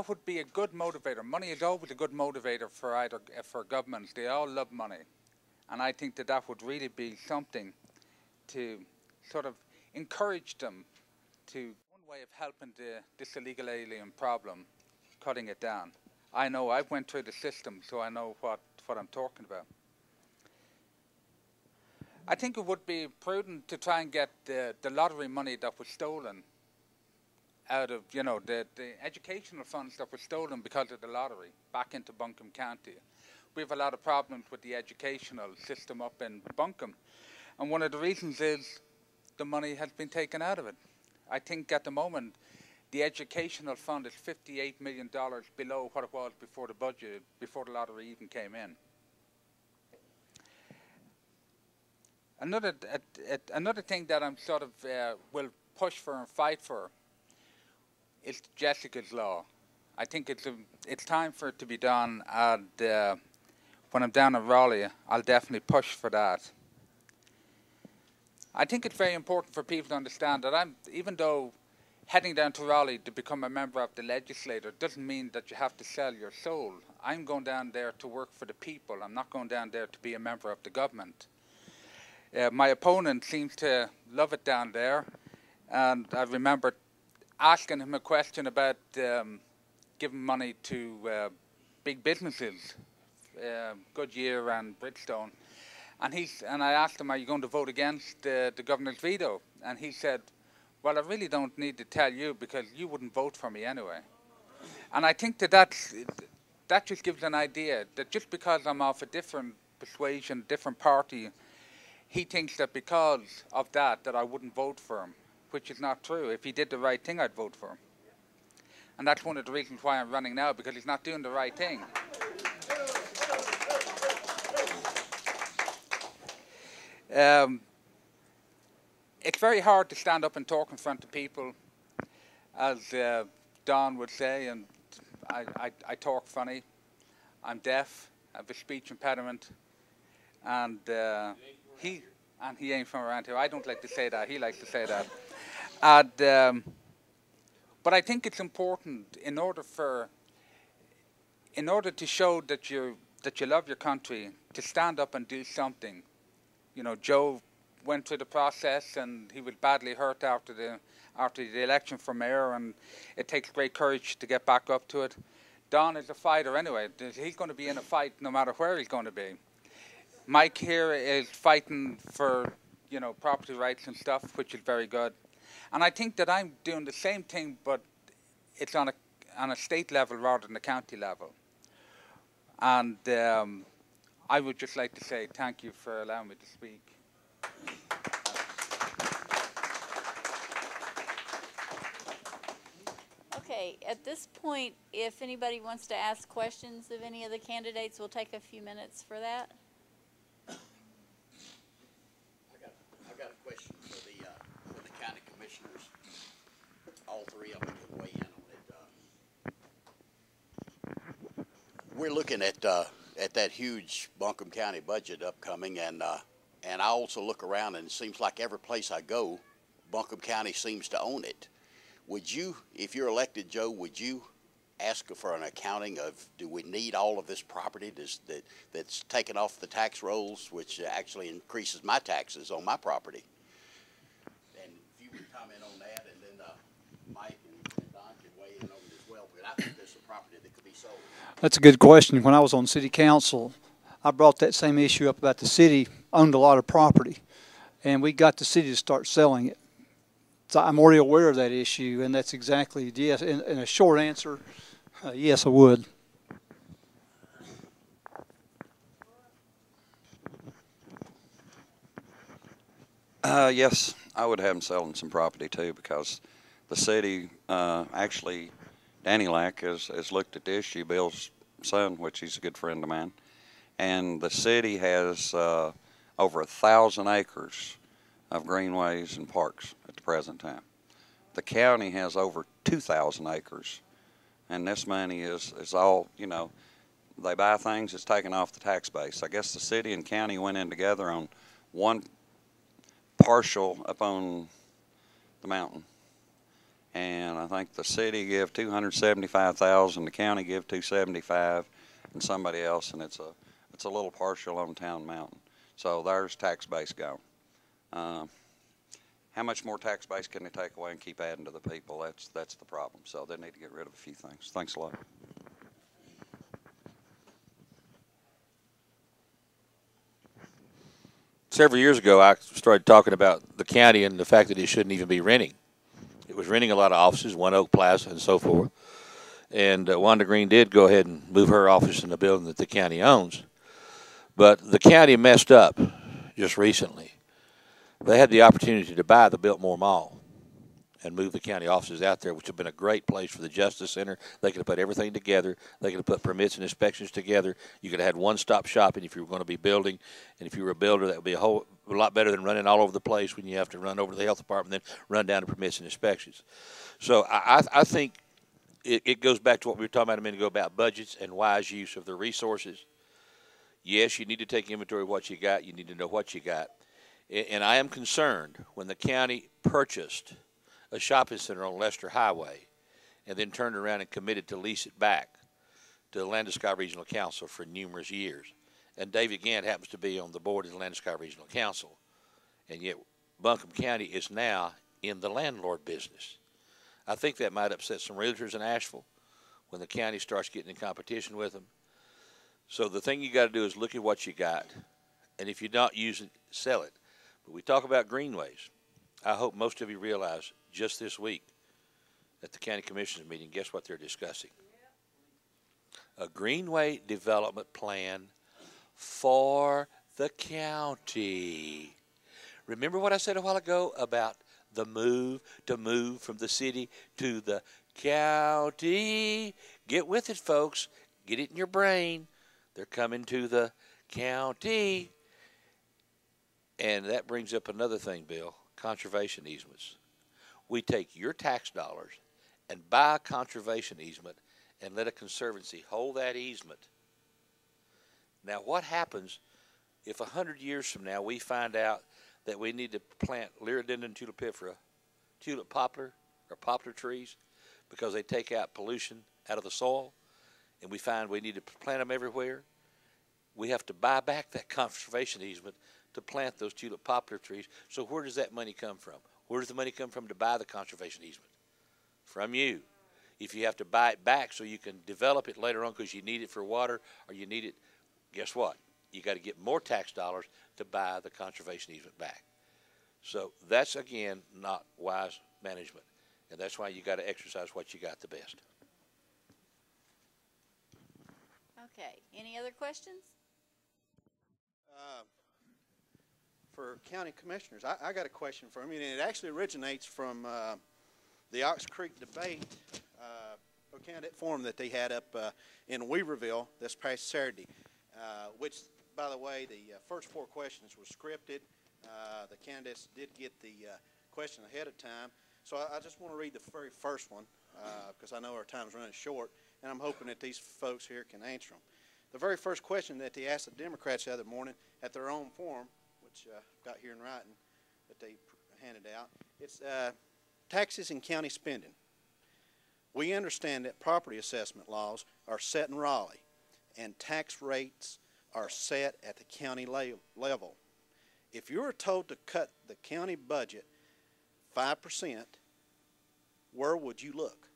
would be a good motivator. Money is always a good motivator for governments. They all love money. And I think that that would really be something to sort of encourage them to, one way of helping this illegal alien problem, cutting it down. I know, I've went through the system, so I know what I'm talking about. I think it would be prudent to try and get the lottery money that was stolen out of, you know, the educational funds that were stolen because of the lottery back into Buncombe County. We have a lot of problems with the educational system up in Buncombe, and one of the reasons is the money has been taken out of it. I think at the moment the educational fund is $58 million below what it was before the budget, before the lottery even came in. Another thing that I'm sort of will push for and fight for is Jessica's Law. I think it's time for it to be done, and when I'm down in Raleigh, I'll definitely push for that. I think it's very important for people to understand that even though heading down to Raleigh to become a member of the legislature doesn't mean that you have to sell your soul. I'm going down there to work for the people. I'm not going down there to be a member of the government. My opponent seems to love it down there, and I remember asking him a question about giving money to big businesses, Goodyear and Bridgestone. And I asked him, are you going to vote against the governor's veto? And he said, well, I really don't need to tell you because you wouldn't vote for me anyway. And I think that just gives an idea that just because I'm of a different persuasion, different party, he thinks that because of that I wouldn't vote for him, which is not true. If he did the right thing, I'd vote for him. And that's one of the reasons why I'm running now, because he's not doing the right thing. It's very hard to stand up and talk in front of people, as Don would say, and I talk funny. I'm deaf, I have a speech impediment, and he ain't from around here. I don't like to say that, he likes to say that. And, but I think it's important in order to show that you love your country, to stand up and do something. You know, Joe went through the process and he was badly hurt after the election for mayor, and it takes great courage to get back up to it. Don is a fighter anyway. He's going to be in a fight no matter where he's going to be. Mike here is fighting for, you know, property rights and stuff, which is very good. And I think that I'm doing the same thing, but it's on a state level rather than a county level. And I would just like to say thank you for allowing me to speak. Okay, at this point, if anybody wants to ask questions of any of the candidates, we'll take a few minutes for that. I got a question for the county commissioners. All three of them can weigh in on it. We're looking at that huge Buncombe County budget upcoming, and I also look around, and it seems like every place I go, Buncombe County seems to own it. Would you, if you're elected, Joe, would you ask for an accounting of, do we need all of this property that's taken off the tax rolls, which actually increases my taxes on my property? And if you would comment on that, and then Mike and Don can weigh in on it as well, because I think there's some property that could be sold. That's a good question. When I was on city council, I brought that same issue up about the city owned a lot of property, and we got the city to start selling it. So I'm already aware of that issue, and that's exactly, yes. In a short answer, yes, I would. Yes, I would have them selling some property too, because the city, actually, Danny Lack has looked at the issue, Bill's son, which he's a good friend of mine, and the city has over 1,000 acres of greenways and parks at the present time. The county has over 2,000 acres, and this money is all, you know, they buy things, it's taken off the tax base. I guess the city and county went in together on one partial up on the mountain, and I think the city give $275,000, the county give $275,000, and somebody else, and it's a little partial on Town Mountain. So there's tax base gone. How much more tax base can they take away and keep adding to the people? That's the problem. So they need to get rid of a few things. Thanks a lot. Several years ago, I started talking about the county and the fact that it shouldn't even be renting. It was renting a lot of offices, One Oak Plaza and so forth. And Wanda Green did go ahead and move her office in the building that the county owns. But the county messed up just recently. They had the opportunity to buy the Biltmore Mall and move the county offices out there, which would have been a great place for the Justice Center. They could have put everything together. They could have put permits and inspections together. You could have had one-stop shopping if you were going to be building. And if you were a builder, that would be a lot better than running all over the place when you have to run over to the health department and then run down to permits and inspections. So I think it goes back to what we were talking about a minute ago about budgets and wise use of the resources. Yes, you need to take inventory of what you got. You need to know what you got. And I am concerned when the county purchased a shopping center on Lester Highway and then turned around and committed to lease it back to the Landeskai Regional Council for numerous years. And David Gant happens to be on the board of the Landeskai Regional Council. And yet Buncombe County is now in the landlord business. I think that might upset some realtors in Asheville when the county starts getting in competition with them. So the thing you got to do is look at what you got. And if you're not using it, sell it. But we talk about greenways. I hope most of you realize just this week at the county commissioners meeting, guess what they're discussing? A greenway development plan for the county. Remember what I said a while ago about the move from the city to the county? Get with it, folks. Get it in your brain. They're coming to the county. And that brings up another thing, Bill, conservation easements. We take your tax dollars and buy a conservation easement and let a conservancy hold that easement. Now, what happens if 100 years from now we find out that we need to plant Liriodendron tulipifera, tulip poplar, or poplar trees because they take out pollution out of the soil, and we find we need to plant them everywhere? We have to buy back that conservation easement to plant those tulip poplar trees. So where does that money come from? Where does the money come from to buy the conservation easement? From you. If you have to buy it back so you can develop it later on because you need it for water or you need it, guess what? You got to get more tax dollars to buy the conservation easement back. So that's, again, not wise management. And that's why you got to exercise what you got the best. Okay. Any other questions? For county commissioners, I got a question for you, and it actually originates from the Ox Creek debate or candidate forum that they had up in Weaverville this past Saturday, which, by the way, the first 4 questions were scripted. The candidates did get the question ahead of time. So I just want to read the very first one because I know our time's running short, and I'm hoping that these folks here can answer them. The very first question that they asked the Democrats the other morning at their own forum, which got here in writing that they handed out, it's taxes and county spending. We understand that property assessment laws are set in Raleigh and tax rates are set at the county level. If you were told to cut the county budget 5%, where would you look?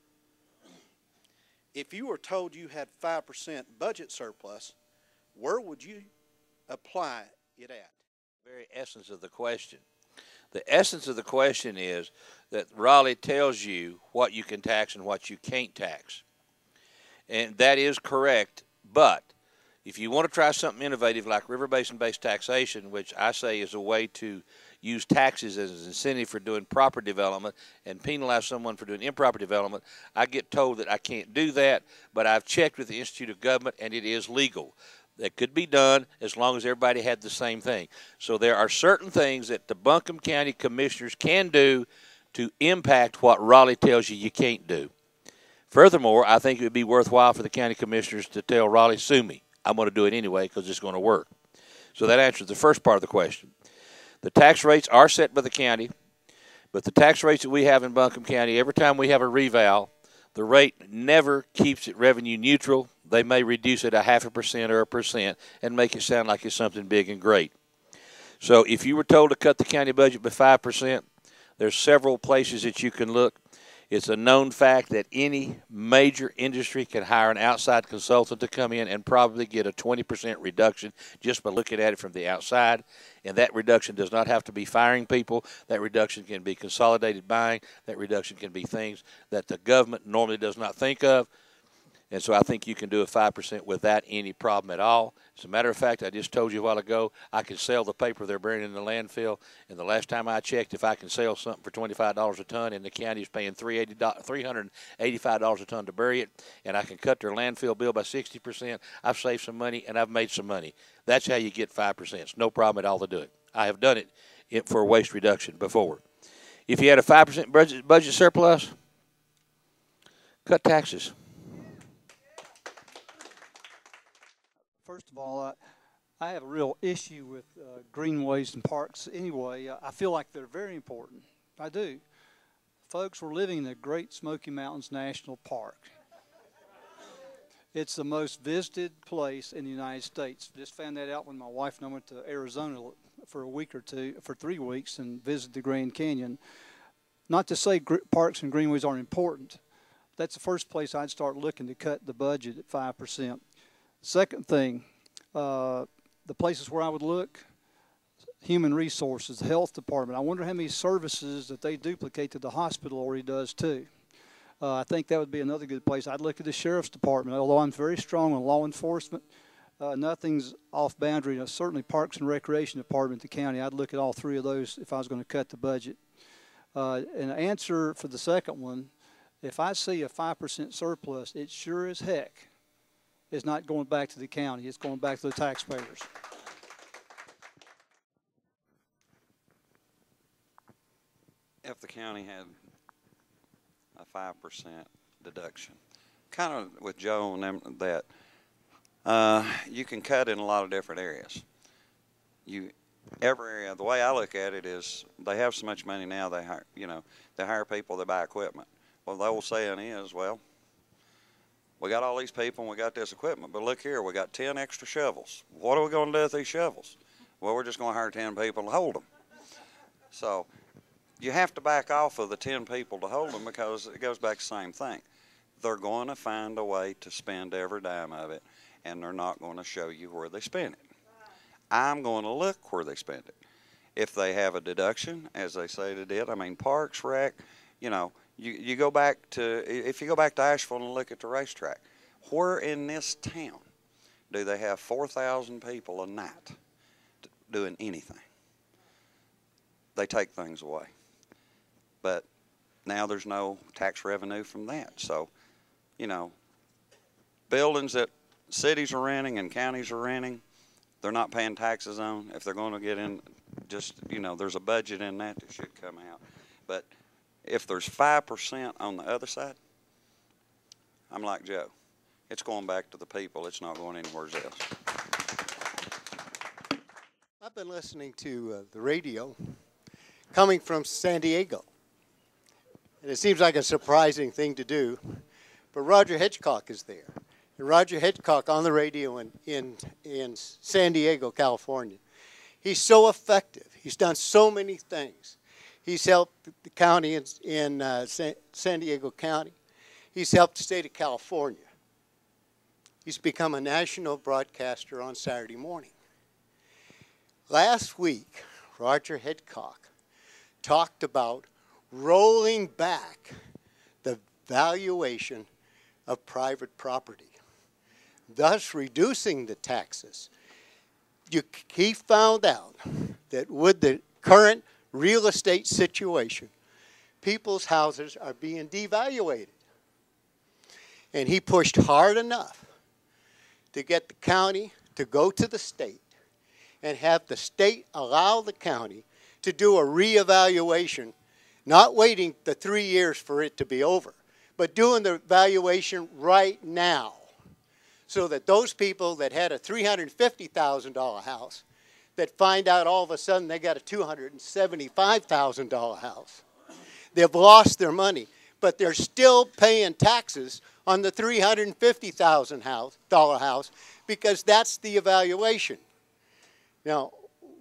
If you were told you had 5% budget surplus, where would you apply it at? Very essence of the question. The essence of the question is that Raleigh tells you what you can tax and what you can't tax. And that is correct, but if you want to try something innovative like river basin-based taxation, which I say is a way to use taxes as an incentive for doing proper development and penalize someone for doing improper development, I get told that I can't do that, but I've checked with the Institute of Government and it is legal. That could be done as long as everybody had the same thing. So there are certain things that the Buncombe County Commissioners can do to impact what Raleigh tells you can't do. Furthermore, I think it would be worthwhile for the county commissioners to tell Raleigh, sue me. I'm going to do it anyway because it's going to work. So that answers the first part of the question. The tax rates are set by the county, but the tax rates that we have in Buncombe County, every time we have a reval, the rate never keeps it revenue neutral. They may reduce it 0.5% or 1% and make it sound like it's something big and great. So if you were told to cut the county budget by 5%, there's several places that you can look. It's a known fact that any major industry can hire an outside consultant to come in and probably get a 20% reduction just by looking at it from the outside. And that reduction does not have to be firing people. That reduction can be consolidated buying. That reduction can be things that the government normally does not think of. And so I think you can do a 5% without any problem at all. As a matter of fact, I just told you a while ago, I can sell the paper they're burning in the landfill. And the last time I checked, if I can sell something for $25 a ton and the county is paying $385 a ton to bury it, and I can cut their landfill bill by 60%, I've saved some money and I've made some money. That's how you get 5%. It's no problem at all to do it. I have done it for waste reduction before. If you had a 5% budget surplus, cut taxes. First of all, I have a real issue with greenways and parks anyway. I feel like they're very important. I do. Folks, we're living in the Great Smoky Mountains National Park. It's the most visited place in the United States. Just found that out when my wife and I went to Arizona for a week or two, for 3 weeks, and visited the Grand Canyon. Not to say parks and greenways aren't important. That's the first place I'd start looking to cut the budget at 5%. Second thing, the places where I would look, human resources, the health department. I wonder how many services that they duplicate that the hospital already does too. I think that would be another good place. I'd look at the sheriff's department. Although I'm very strong on law enforcement, nothing's off boundary. Certainly Parks and Recreation Department, the county, I'd look at all three of those if I was going to cut the budget. And the answer for the second one, if I see a 5% surplus, it sure as heck is not going back to the county. It's going back to the taxpayers. If the county had a 5% deduction, kind of with Joe and them, that you can cut in a lot of different areas. Every area, the way I look at it is, they have so much money now, they hire people, they buy equipment. Well, the old saying is, well, we got all these people and we got this equipment, but look here, we got 10 extra shovels. What are we going to do with these shovels? Well, we're just going to hire 10 people to hold them. So you have to back off of the 10 people to hold them, because it goes back to the same thing. They're going to find a way to spend every dime of it, and they're not going to show you where they spend it. I'm going to look where they spend it. If they have a deduction, as they say they did, I mean, Parks, Rec, you go back to, if you go back to Asheville and look at the racetrack, where in this town do they have 4,000 people a night doing anything? They take things away. But now there's no tax revenue from that. So, buildings that cities are renting and counties are renting, they're not paying taxes on. If they're going to get in, there's a budget in that should come out. But if there's 5% on the other side, I'm like Joe. It's going back to the people. It's not going anywhere else. I've been listening to the radio coming from San Diego. And it seems like a surprising thing to do, but Roger Hitchcock is there. And Roger Hitchcock on the radio in San Diego, California. He's so effective. He's done so many things. He's helped the county in San Diego County. He's helped the state of California. He's become a national broadcaster on Saturday morning. Last week, Roger Hitchcock talked about rolling back the valuation of private property, thus reducing the taxes. He found out that with the current real estate situation, people's houses are being devaluated. And he pushed hard enough to get the county to go to the state and have the state allow the county to do a reevaluation, not waiting the 3 years for it to be over, but doing the valuation right now, so that those people that had a $350,000 house that find out all of a sudden they got a $275,000 house, they've lost their money, but they're still paying taxes on the $350,000 house because that's the evaluation. Now,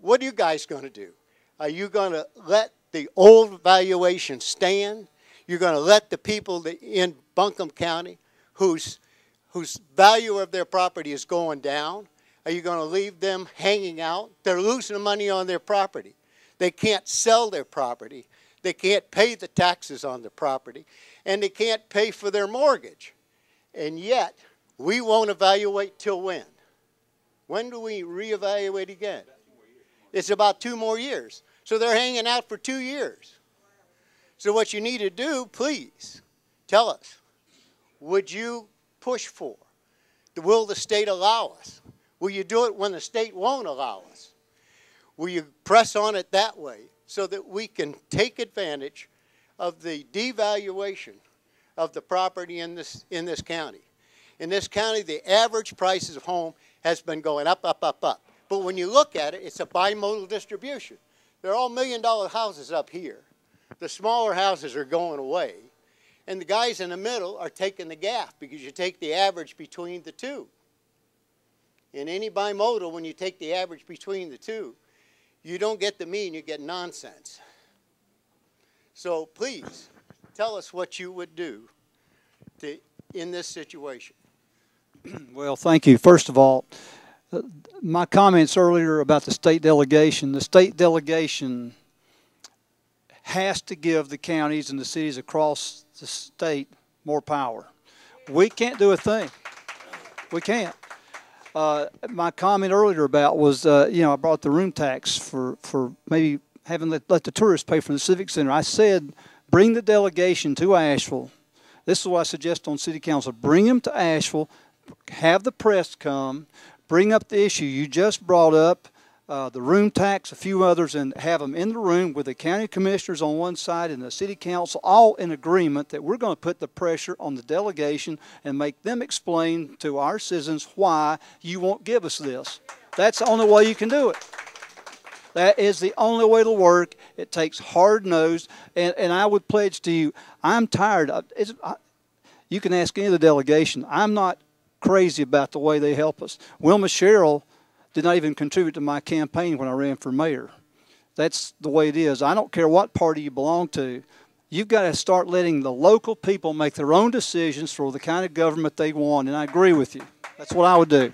what are you guys going to do? Are you going to let the old valuation stand? You're going to let the people in Buncombe County whose value of their property is going down? Are you going to leave them hanging out? They're losing money on their property. They can't sell their property. They can't pay the taxes on the property. And they can't pay for their mortgage. And yet, we won't evaluate till when? When do we reevaluate again? It's about 2 more years. So they're hanging out for 2 years. So what you need to do, please, tell us, would you push for? Will the state allow us? Will you do it when the state won't allow us? Will you press on it that way so that we can take advantage of the devaluation of the property in this county? In this county, the average prices of home has been going up, up, up, up. But when you look at it, it's a bimodal distribution. They're all $1 million houses up here. The smaller houses are going away. And the guys in the middle are taking the gap because you take the average between the two. In any bimodal, when you take the average between the two, you don't get the mean, you get nonsense. So please, tell us what you would do in this situation. Well, thank you. First of all, my comments earlier about the state delegation has to give the counties and the cities across the state more power. We can't do a thing. We can't. My comment earlier about was, I brought the room tax for maybe having let the tourists pay for the Civic Center. I said, bring the delegation to Asheville. This is what I suggest on City Council. Bring them to Asheville, have the press come, bring up the issue you just brought up, the room tax, a few others, and have them in the room with the county commissioners on one side and the city council, all in agreement that we're going to put the pressure on the delegation and make them explain to our citizens why you won't give us this. That's the only way you can do it. That is the only way to work. It takes hard-nosed, and I would pledge to you, I'm tired. You can ask any of the delegation. I'm not crazy about the way they help us. Wilma Sherrill did not even contribute to my campaign when I ran for mayor. That's the way it is. I don't care what party you belong to. You've got to start letting the local people make their own decisions for the kind of government they want, and I agree with you. That's what I would do.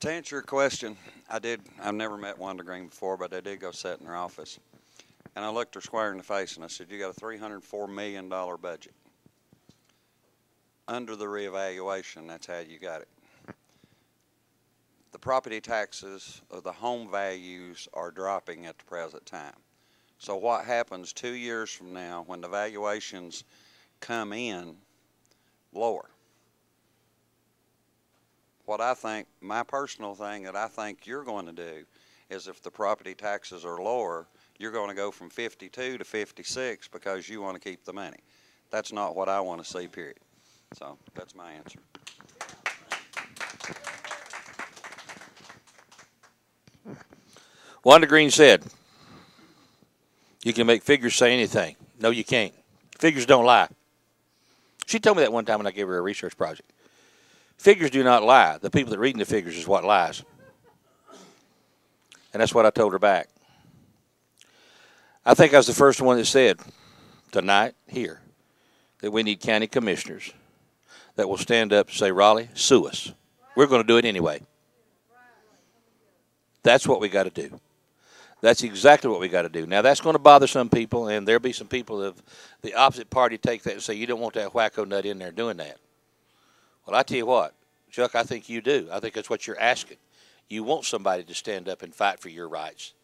To answer your question, I've never met Wanda Green before, but I did go sit in her office. And I looked her square in the face and I said, you got a $304 million budget. Under the reevaluation, that's how you got it. The property taxes of the home values are dropping at the present time. So what happens 2 years from now when the valuations come in lower? What I think, my personal thing that I think you're going to do is if the property taxes are lower, you're going to go from 52 to 56 because you want to keep the money. That's not what I want to see, period. So that's my answer. Wanda Green said, you can make figures say anything. No, you can't. Figures don't lie. She told me that one time when I gave her a research project. Figures do not lie. The people that are reading the figures is what lies. And that's what I told her back. I think I was the first one that said tonight here that we need county commissioners that will stand up and say, Raleigh, sue us. We're going to do it anyway. That's what we got to do. That's exactly what we got to do. Now, that's going to bother some people, and there'll be some people of the opposite party take that and say, you don't want that wacko nut in there doing that. Well, I tell you what, Chuck, I think you do. I think that's what you're asking. You want somebody to stand up and fight for your rights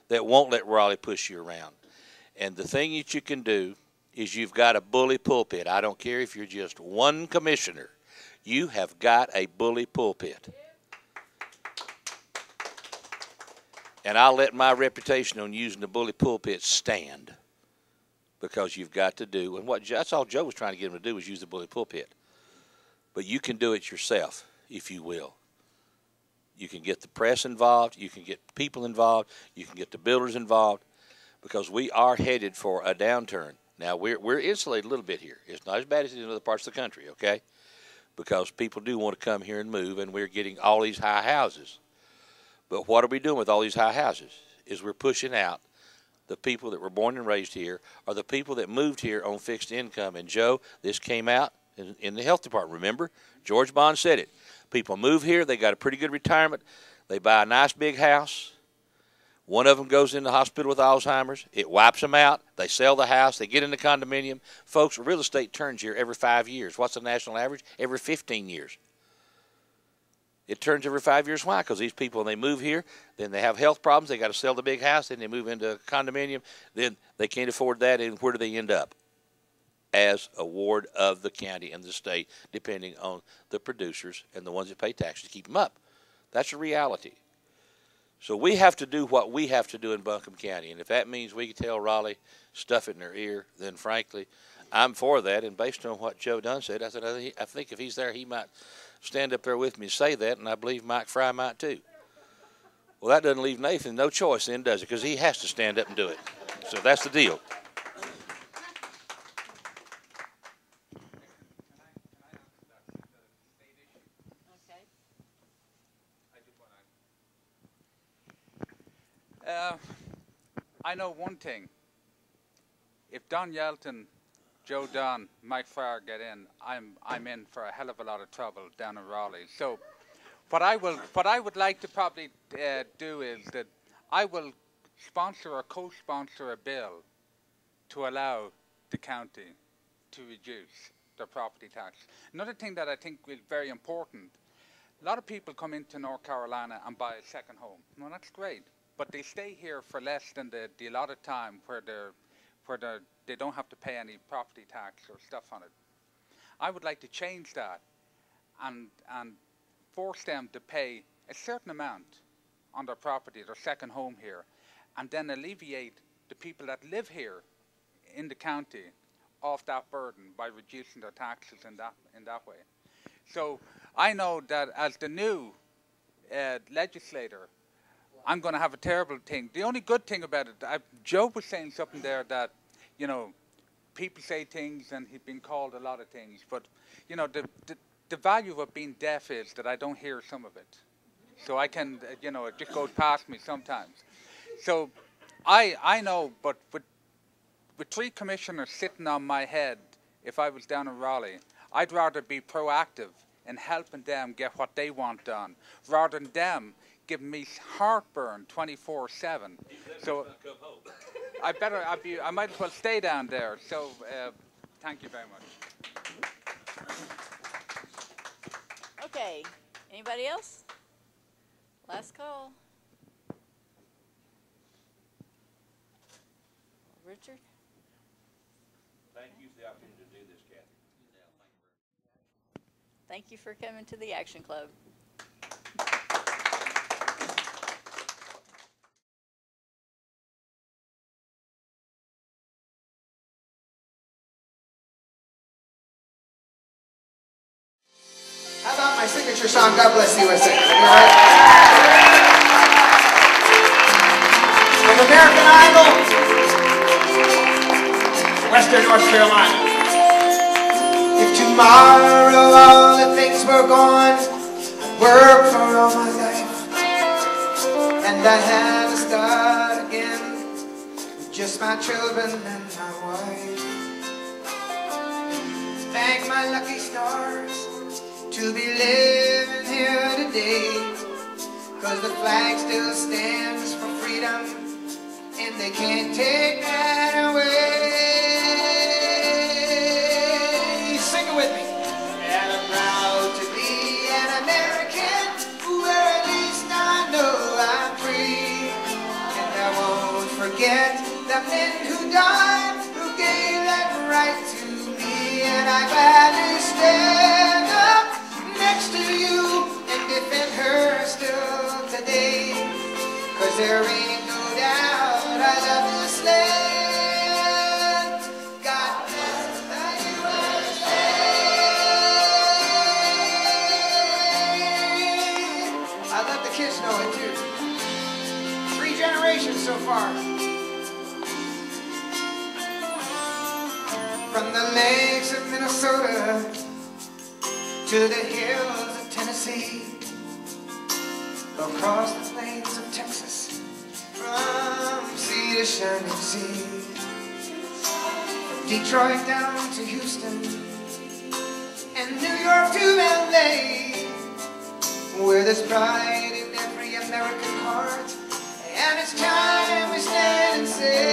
that won't let Raleigh push you around. And the thing that you can do is you've got a bully pulpit. I don't care if you're just one commissioner. You have got a bully pulpit. And I'll let my reputation on using the bully pulpit stand because you've got to do, and that's all Joe was trying to get him to do was use the bully pulpit. But you can do it yourself, if you will. You can get the press involved. You can get people involved. You can get the builders involved because we are headed for a downturn. Now, we're insulated a little bit here. It's not as bad as in other parts of the country, okay? Because people do want to come here and move, and we're getting all these high houses. But what are we doing with all these high houses? Is we're pushing out the people that were born and raised here or the people that moved here on fixed income. And, Joe, this came out in the health department. Remember, George Bond said it. People move here. They got a pretty good retirement. They buy a nice big house. One of them goes in the hospital with Alzheimer's. It wipes them out. They sell the house. They get in the condominium. Folks, real estate turns here every 5 years. What's the national average? Every 15 years. It turns every 5 years. Why? Because these people, when they move here, then they have health problems. They got to sell the big house. Then they move into a condominium. Then they can't afford that. And where do they end up? As a ward of the county and the state, depending on the producers and the ones that pay taxes to keep them up. That's a reality. So we have to do what we have to do in Buncombe County. And if that means we can tell Raleigh, stuff it in their ear, then frankly, I'm for that, and based on what Joe Dunn said, I said, I think if he's there, he might stand up there with me and say that, and I believe Mike Fry might too. Well, that doesn't leave Nathan no choice then, does it? Because he has to stand up and do it. So that's the deal. I know one thing. If Don Yelton, Joe Dunn, Mike Farr get in, I'm in for a hell of a lot of trouble down in Raleigh. So what I would like to probably do is that I will sponsor or co-sponsor a bill to allow the county to reduce their property tax. Another thing that I think is very important, a lot of people come into North Carolina and buy a second home. Well, that's great, but they stay here for less than the allotted time where they don't have to pay any property tax or stuff on it. I would like to change that and force them to pay a certain amount on their property, their second home here, and then alleviate the people that live here in the county of that burden by reducing their taxes in that way. So I know that as the new legislator, I'm going to have a terrible thing. The only good thing about it, Joe was saying something there that, you know, people say things and he's been called a lot of things, but, you know, the value of being deaf is that I don't hear some of it. So I can, you know, it just goes past me sometimes. So I know, but with 3 commissioners sitting on my head, if I was down in Raleigh, I'd rather be proactive in helping them get what they want done, rather than them giving me heartburn 24/7. So I might as well stay down there. So thank you very much. Okay, anybody else? Last call. Richard? Thank you for the opportunity to do this, Kathy. Thank you for coming to the Action Club. How about my signature song, God Bless the USA? All right? From American Idol, Western North Carolina. If tomorrow all the things were gone, I'd work for all my life, and I had to start again with just my children and my wife. Thank my lucky stars to be living here today, 'cause the flag still stands for freedom, and they can't take that away. Sing it with me. And I'm proud to be an American, where at least I know I'm free. And I won't forget the men who died, who gave that right to me. And I gladly stand up next to you and defend her still today, 'cause there ain't no doubt I love this land. God bless the USA. I let the kids know it too. 3 generations so far. From the lakes of Minnesota to the hills of Tennessee, across the plains of Texas, from sea to shining sea, from Detroit down to Houston, and New York to LA, where there's pride in every American heart, and it's time we stand and say,